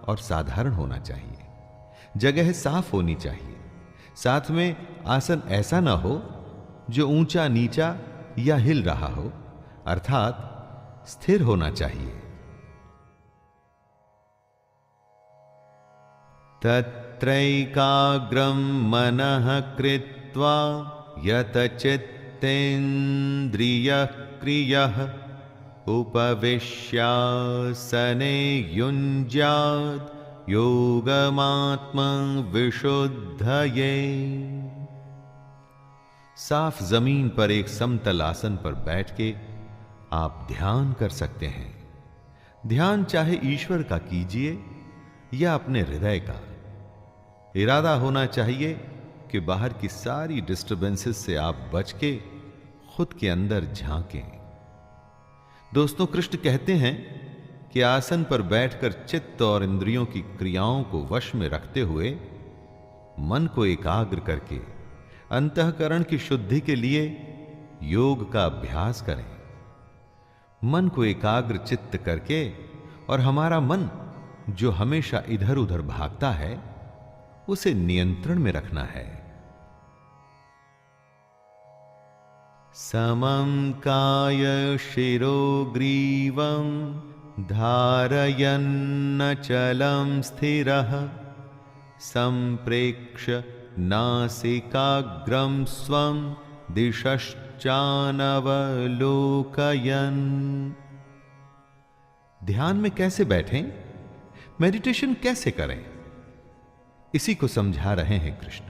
और साधारण होना चाहिए, जगह साफ होनी चाहिए, साथ में आसन ऐसा ना हो जो ऊंचा नीचा या हिल रहा हो, अर्थात स्थिर होना चाहिए। तत्रैकाग्रं मनः कृत्वा यतचित्तेन्द्रियः क्रियः उपविश्यासने युञ्ज्यात् योगमात्मविशुद्धये। साफ जमीन पर एक समतल आसन पर बैठ के आप ध्यान कर सकते हैं। ध्यान चाहे ईश्वर का कीजिए या अपने हृदय का, इरादा होना चाहिए कि बाहर की सारी डिस्टरबेंसेस से आप बच के खुद के अंदर झांकें। दोस्तों, कृष्ण कहते हैं कि आसन पर बैठकर चित्त और इंद्रियों की क्रियाओं को वश में रखते हुए मन को एकाग्र करके अंतःकरण की शुद्धि के लिए योग का अभ्यास करें। मन को एकाग्र चित्त करके और हमारा मन जो हमेशा इधर उधर भागता है उसे नियंत्रण में रखना है। समं काय शिरो ग्रीवं धारयन्नचलं स्थिरः संप्रेक्ष्य नासिकाग्रं स्वं दिशश्चानवलोकयन्। ध्यान में कैसे बैठें, मेडिटेशन कैसे करें, इसी को समझा रहे हैं कृष्ण।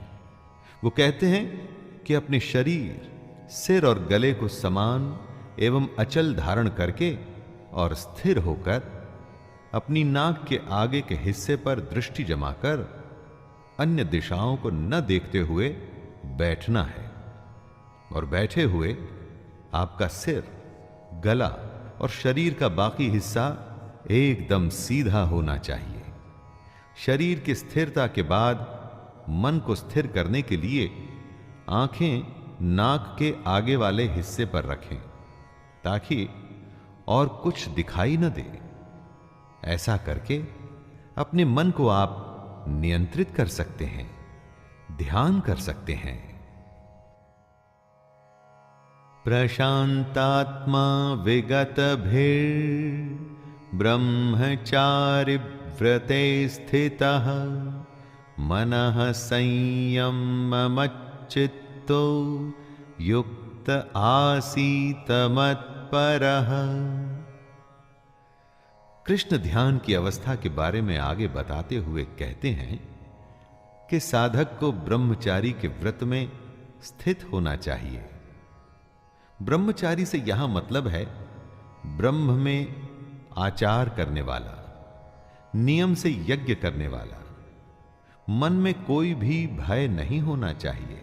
वो कहते हैं कि अपने शरीर, सिर और गले को समान एवं अचल धारण करके और स्थिर होकर अपनी नाक के आगे के हिस्से पर दृष्टि जमाकर अन्य दिशाओं को न देखते हुए बैठना है। और बैठे हुए आपका सिर, गला और शरीर का बाकी हिस्सा एकदम सीधा होना चाहिए। शरीर की स्थिरता के बाद मन को स्थिर करने के लिए आंखें नाक के आगे वाले हिस्से पर रखें ताकि और कुछ दिखाई न दे। ऐसा करके अपने मन को आप नियंत्रित कर सकते हैं, ध्यान कर सकते हैं। प्रशांतात्मा विगतभिर् ब्रह्मचारि व्रते स्थितः मनः संयममच्चित्तो युक्त आसीत मत्परः। कृष्ण ध्यान की अवस्था के बारे में आगे बताते हुए कहते हैं कि साधक को ब्रह्मचारी के व्रत में स्थित होना चाहिए। ब्रह्मचारी से यहां मतलब है ब्रह्म में आचार करने वाला, नियम से यज्ञ करने वाला। मन में कोई भी भय नहीं होना चाहिए,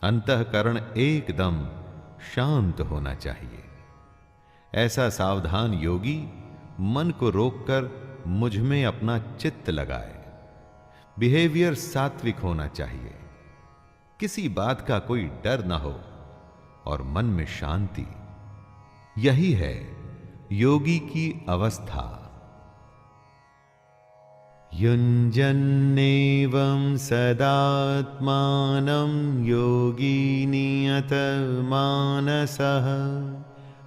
अंतःकरण एकदम शांत होना चाहिए। ऐसा सावधान योगी मन को रोककर मुझ में अपना चित्त लगाए। बिहेवियर सात्विक होना चाहिए, किसी बात का कोई डर ना हो और मन में शांति। यही है योगी की अवस्था। युञ्जन्नेवं सदात्मानं योगी नियतमानसः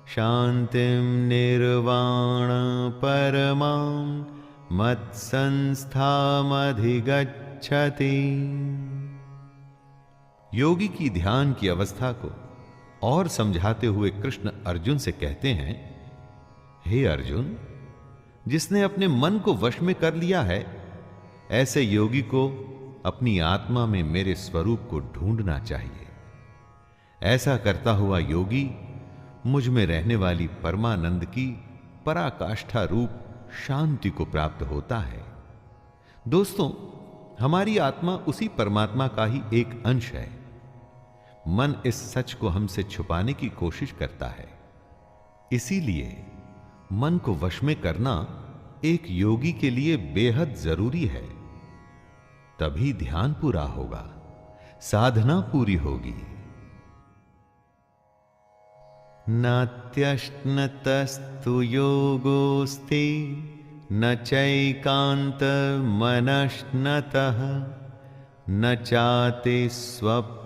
शांतिं निर्वाण परमां मत्संस्थामधिगच्छति। योगी की ध्यान की अवस्था को और समझाते हुए कृष्ण अर्जुन से कहते हैं, हे अर्जुन, जिसने अपने मन को वश में कर लिया है, ऐसे योगी को अपनी आत्मा में मेरे स्वरूप को ढूंढना चाहिए। ऐसा करता हुआ योगी मुझ में रहने वाली परमानंद की पराकाष्ठा रूप शांति को प्राप्त होता है। दोस्तों, हमारी आत्मा उसी परमात्मा का ही एक अंश है। मन इस सच को हमसे छुपाने की कोशिश करता है। इसीलिए मन को वश में करना एक योगी के लिए बेहद जरूरी है। तभी ध्यान पूरा होगा, साधना पूरी होगी। नात्यश्नतस्तु योगोस्ति न चैकान्तमनश्नतः न चाति स्वप्नशीलस्य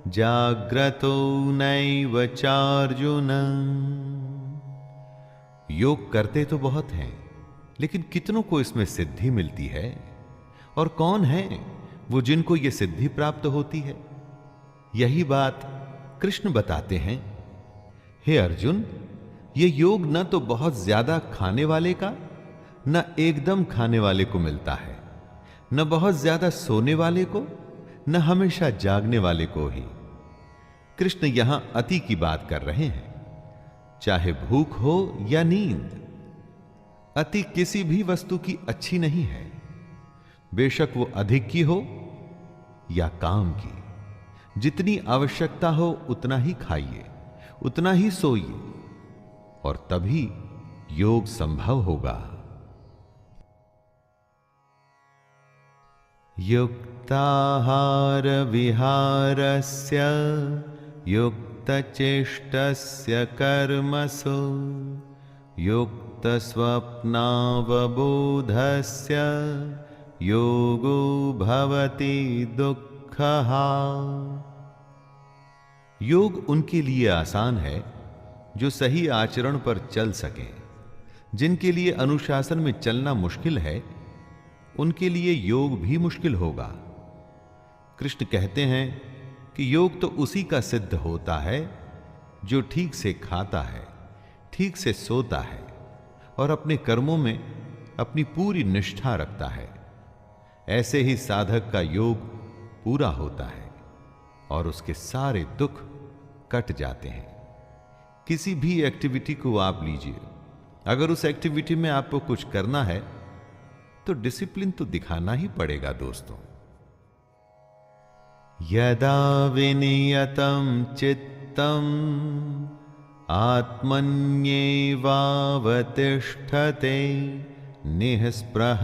जाग्रतो नैव चार्जुन। योग करते तो बहुत हैं, लेकिन कितनों को इसमें सिद्धि मिलती है? और कौन है वो जिनको ये सिद्धि प्राप्त होती है? यही बात कृष्ण बताते हैं। हे अर्जुन, ये योग न तो बहुत ज्यादा खाने वाले का, न एकदम खाने वाले को मिलता है, न बहुत ज्यादा सोने वाले को, न हमेशा जागने वाले को ही। कृष्ण यहां अति की बात कर रहे हैं, चाहे भूख हो या नींद। अति किसी भी वस्तु की अच्छी नहीं है, बेशक वो अधिक की हो या काम की। जितनी आवश्यकता हो उतना ही खाइए, उतना ही सोइए, और तभी योग संभव होगा। युक्ताहार विहारस्य युक्तचेष्टस्य कर्मसु युक्तस्वप्नावबोधस्य योगो भवति दुःखः। योग उनके लिए आसान है जो सही आचरण पर चल सकें। जिनके लिए अनुशासन में चलना मुश्किल है, उनके लिए योग भी मुश्किल होगा। कृष्ण कहते हैं कि योग तो उसी का सिद्ध होता है जो ठीक से खाता है, ठीक से सोता है और अपने कर्मों में अपनी पूरी निष्ठा रखता है। ऐसे ही साधक का योग पूरा होता है और उसके सारे दुख कट जाते हैं। किसी भी एक्टिविटी को आप लीजिए, अगर उस एक्टिविटी में आपको कुछ करना है तो डिसिप्लिन तो दिखाना ही पड़ेगा दोस्तों। यदा विनियतं चित्तम आत्मन्येवावतिष्ठते निःस्पृह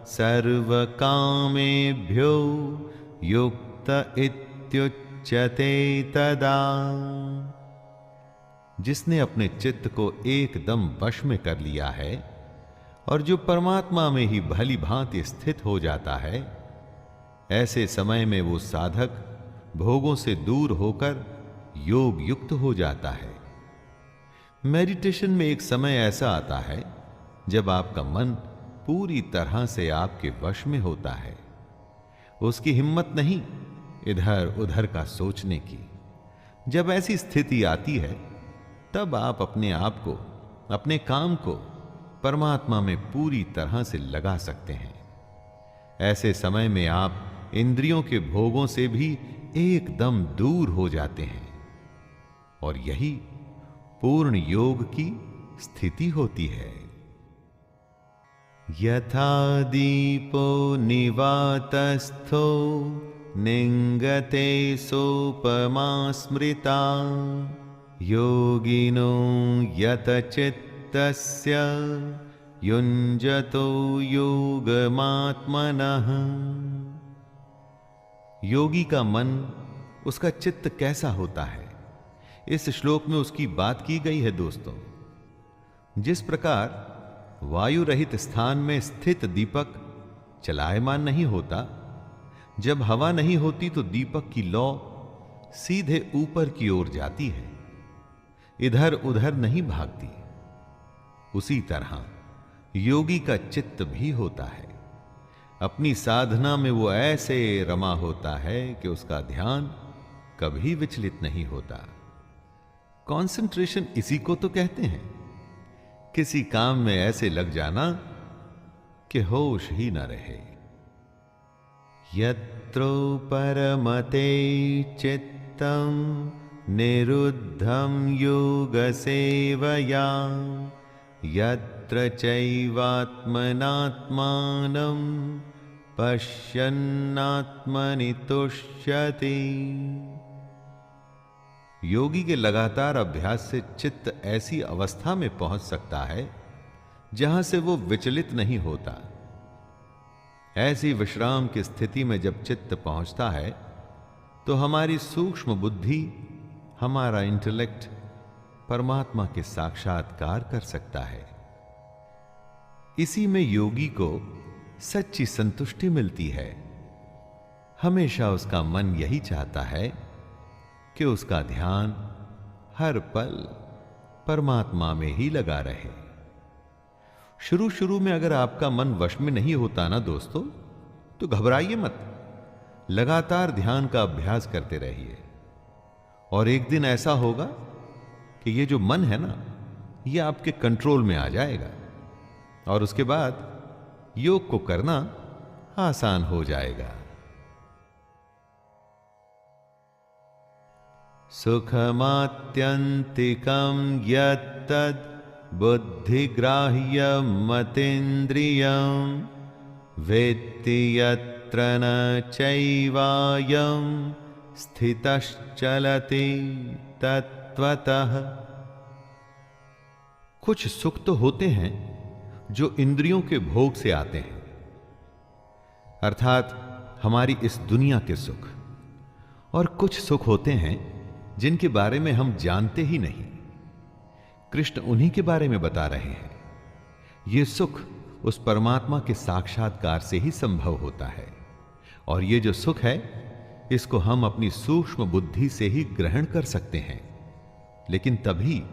सर्वकामेभ्यो युक्त इत्युच्यते तदा। जिसने अपने चित्त को एकदम वश में कर लिया है और जो परमात्मा में ही भली भांति स्थित हो जाता है, ऐसे समय में वो साधक भोगों से दूर होकर योग युक्त हो जाता है। मेडिटेशन में एक समय ऐसा आता है जब आपका मन पूरी तरह से आपके वश में होता है। उसकी हिम्मत नहीं इधर उधर का सोचने की। जब ऐसी स्थिति आती है तब आप अपने आप को, अपने काम को परमात्मा में पूरी तरह से लगा सकते हैं। ऐसे समय में आप इंद्रियों के भोगों से भी एकदम दूर हो जाते हैं और यही पूर्ण योग की स्थिति होती है। यथा दीपो निवातस्थो निंगते सोपमा स्मृता योगिनो यतचित्तस्य युञ्जतो योगमात्मनः। योगी का मन, उसका चित्त कैसा होता है, इस श्लोक में उसकी बात की गई है दोस्तों। जिस प्रकार वायु रहित स्थान में स्थित दीपक चलायमान नहीं होता, जब हवा नहीं होती तो दीपक की लौ सीधे ऊपर की ओर जाती है, इधर उधर नहीं भागती। उसी तरह योगी का चित्त भी होता है। अपनी साधना में वो ऐसे रमा होता है कि उसका ध्यान कभी विचलित नहीं होता। कंसंट्रेशन इसी को तो कहते हैं। किसी काम में ऐसे लग जाना कि होश ही न रहे। यत्रो परमते चित्तम निरुद्धं योगसेवया यत्र चैवात्मनात्मानं पश्यन्नात्मनि तुष्यति। योगी के लगातार अभ्यास से चित्त ऐसी अवस्था में पहुंच सकता है जहां से वो विचलित नहीं होता। ऐसी विश्राम की स्थिति में जब चित्त पहुंचता है तो हमारी सूक्ष्म बुद्धि, हमारा इंटेलेक्ट परमात्मा के साक्षात्कार कर सकता है। इसी में योगी को सच्ची संतुष्टि मिलती है। हमेशा उसका मन यही चाहता है कि उसका ध्यान हर पल परमात्मा में ही लगा रहे। शुरू शुरू में अगर आपका मन वश में नहीं होता ना दोस्तों, तो घबराइए मत। लगातार ध्यान का अभ्यास करते रहिए और एक दिन ऐसा होगा कि ये जो मन है ना, ये आपके कंट्रोल में आ जाएगा और उसके बाद योग को करना आसान हो जाएगा। सुखमात्यन्तिकं यत्तद् बुद्धिग्राह्यमतीन्द्रियं वेत्ति यत्र न चैवायं स्थितश्चलति तत्त्वतः। कुछ सुख तो होते हैं जो इंद्रियों के भोग से आते हैं, अर्थात हमारी इस दुनिया के सुख, और कुछ सुख होते हैं जिनके बारे में हम जानते ही नहीं। कृष्ण उन्हीं के बारे में बता रहे हैं। यह सुख उस परमात्मा के साक्षात्कार से ही संभव होता है, और यह जो सुख है इसको हम अपनी सूक्ष्म बुद्धि से ही ग्रहण कर सकते हैं, लेकिन तभी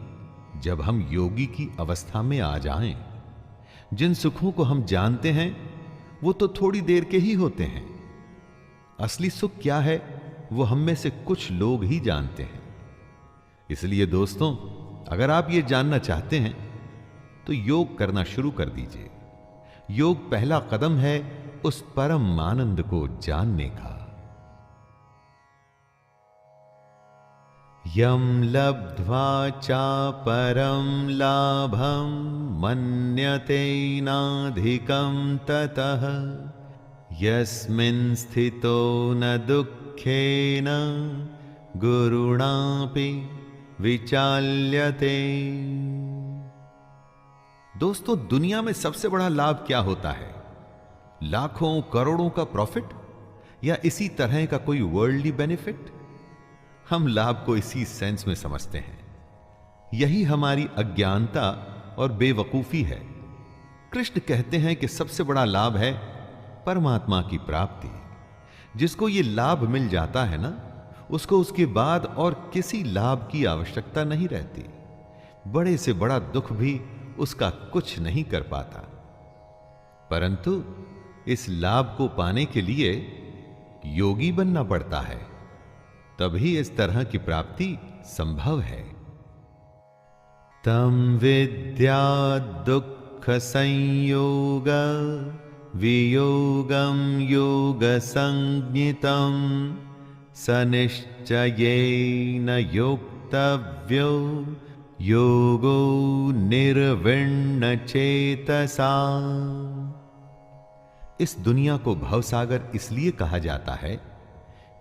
जब हम योगी की अवस्था में आ जाएं। जिन सुखों को हम जानते हैं वो तो थोड़ी देर के ही होते हैं। असली सुख क्या है वो हम में से कुछ लोग ही जानते हैं। इसलिए दोस्तों, अगर आप ये जानना चाहते हैं तो योग करना शुरू कर दीजिए। योग पहला कदम है उस परम आनंद को जानने का। यम लब्ध्वा चापरं लाभं मन्यते नाधिकं ततः यस्मिन् स्थितो न दुःखेन गुरुणापि विचाल्यते। दोस्तों, दुनिया में सबसे बड़ा लाभ क्या होता है? लाखों करोड़ों का प्रॉफिट या इसी तरह का कोई वर्ल्डली बेनिफिट? हम लाभ को इसी सेंस में समझते हैं। यही हमारी अज्ञानता और बेवकूफी है। कृष्ण कहते हैं कि सबसे बड़ा लाभ है परमात्मा की प्राप्ति। जिसको ये लाभ मिल जाता है ना, उसको उसके बाद और किसी लाभ की आवश्यकता नहीं रहती। बड़े से बड़ा दुख भी उसका कुछ नहीं कर पाता। परंतु इस लाभ को पाने के लिए योगी बनना पड़ता है, तभी इस तरह की प्राप्ति संभव है। तम विद्या दुख संयोग वियोगम योग संज्ञितम सनिश्चयेन योक्तव्यो योगो निर्विण्ण चेतसा। इस दुनिया को भवसागर इसलिए कहा जाता है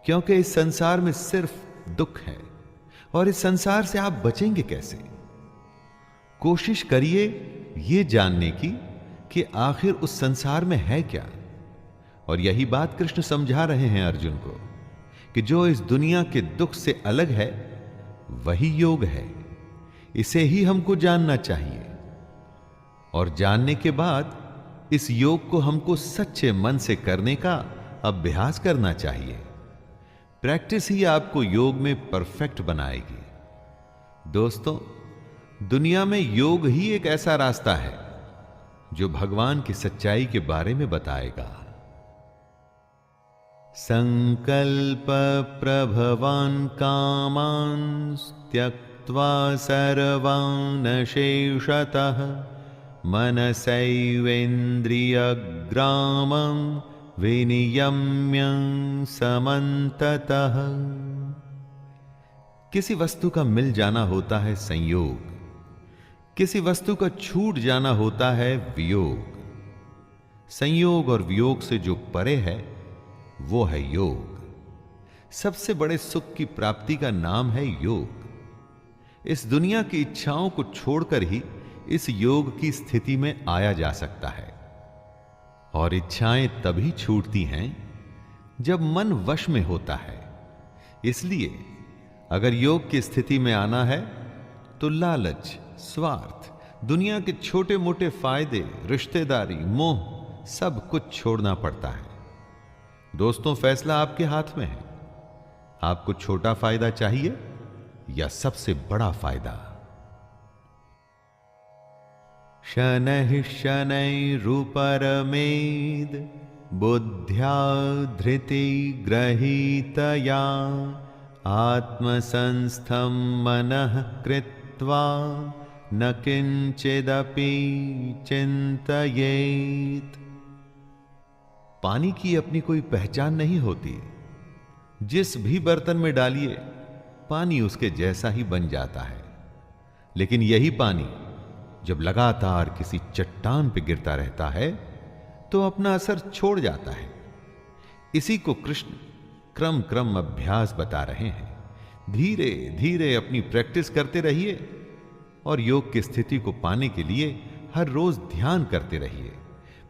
क्योंकि इस संसार में सिर्फ दुख है, और इस संसार से आप बचेंगे कैसे? कोशिश करिए यह जानने की कि आखिर उस संसार में है क्या। और यही बात कृष्ण समझा रहे हैं अर्जुन को कि जो इस दुनिया के दुख से अलग है वही योग है। इसे ही हमको जानना चाहिए, और जानने के बाद इस योग को हमको सच्चे मन से करने का अभ्यास करना चाहिए। प्रैक्टिस ही आपको योग में परफेक्ट बनाएगी। दोस्तों, दुनिया में योग ही एक ऐसा रास्ता है जो भगवान की सच्चाई के बारे में बताएगा। संकल्प प्रभवान कामान् त्यक्त्वा सर्वान् शेषतः मनसैवेन्द्रियग्रामं विनियम्य समन्ततः। किसी वस्तु का मिल जाना होता है संयोग, किसी वस्तु का छूट जाना होता है वियोग। संयोग और वियोग से जो परे है वो है योग। सबसे बड़े सुख की प्राप्ति का नाम है योग। इस दुनिया की इच्छाओं को छोड़कर ही इस योग की स्थिति में आया जा सकता है, और इच्छाएं तभी छूटती हैं जब मन वश में होता है। इसलिए अगर योग की स्थिति में आना है तो लालच, स्वार्थ, दुनिया के छोटे मोटे फायदे, रिश्तेदारी, मोह, सब कुछ छोड़ना पड़ता है। दोस्तों, फैसला आपके हाथ में है। आपको छोटा फायदा चाहिए या सबसे बड़ा फायदा? शनैः शनैरुपरमेद बुद्ध्या धृति ग्रहीतया आत्मसंस्थं मनः कृत्वा न किंचिदपि चिंतयेत। पानी की अपनी कोई पहचान नहीं होती। जिस भी बर्तन में डालिए पानी उसके जैसा ही बन जाता है। लेकिन यही पानी जब लगातार किसी चट्टान पर गिरता रहता है तो अपना असर छोड़ जाता है। इसी को कृष्ण क्रम क्रम अभ्यास बता रहे हैं। धीरे धीरे अपनी प्रैक्टिस करते रहिए और योग की स्थिति को पाने के लिए हर रोज ध्यान करते रहिए,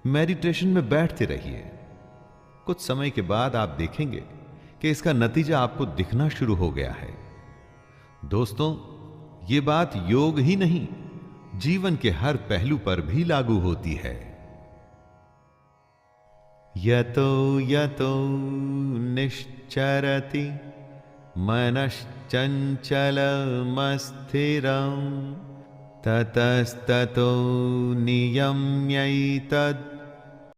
मेडिटेशन में बैठते रहिए। कुछ समय के बाद आप देखेंगे कि इसका नतीजा आपको दिखना शुरू हो गया है। दोस्तों, ये बात योग ही नहीं, जीवन के हर पहलू पर भी लागू होती है। यतो यतो निश्चरति मनश्चञ्चलमस्थिरं ततस्ततो नियम्यैतद्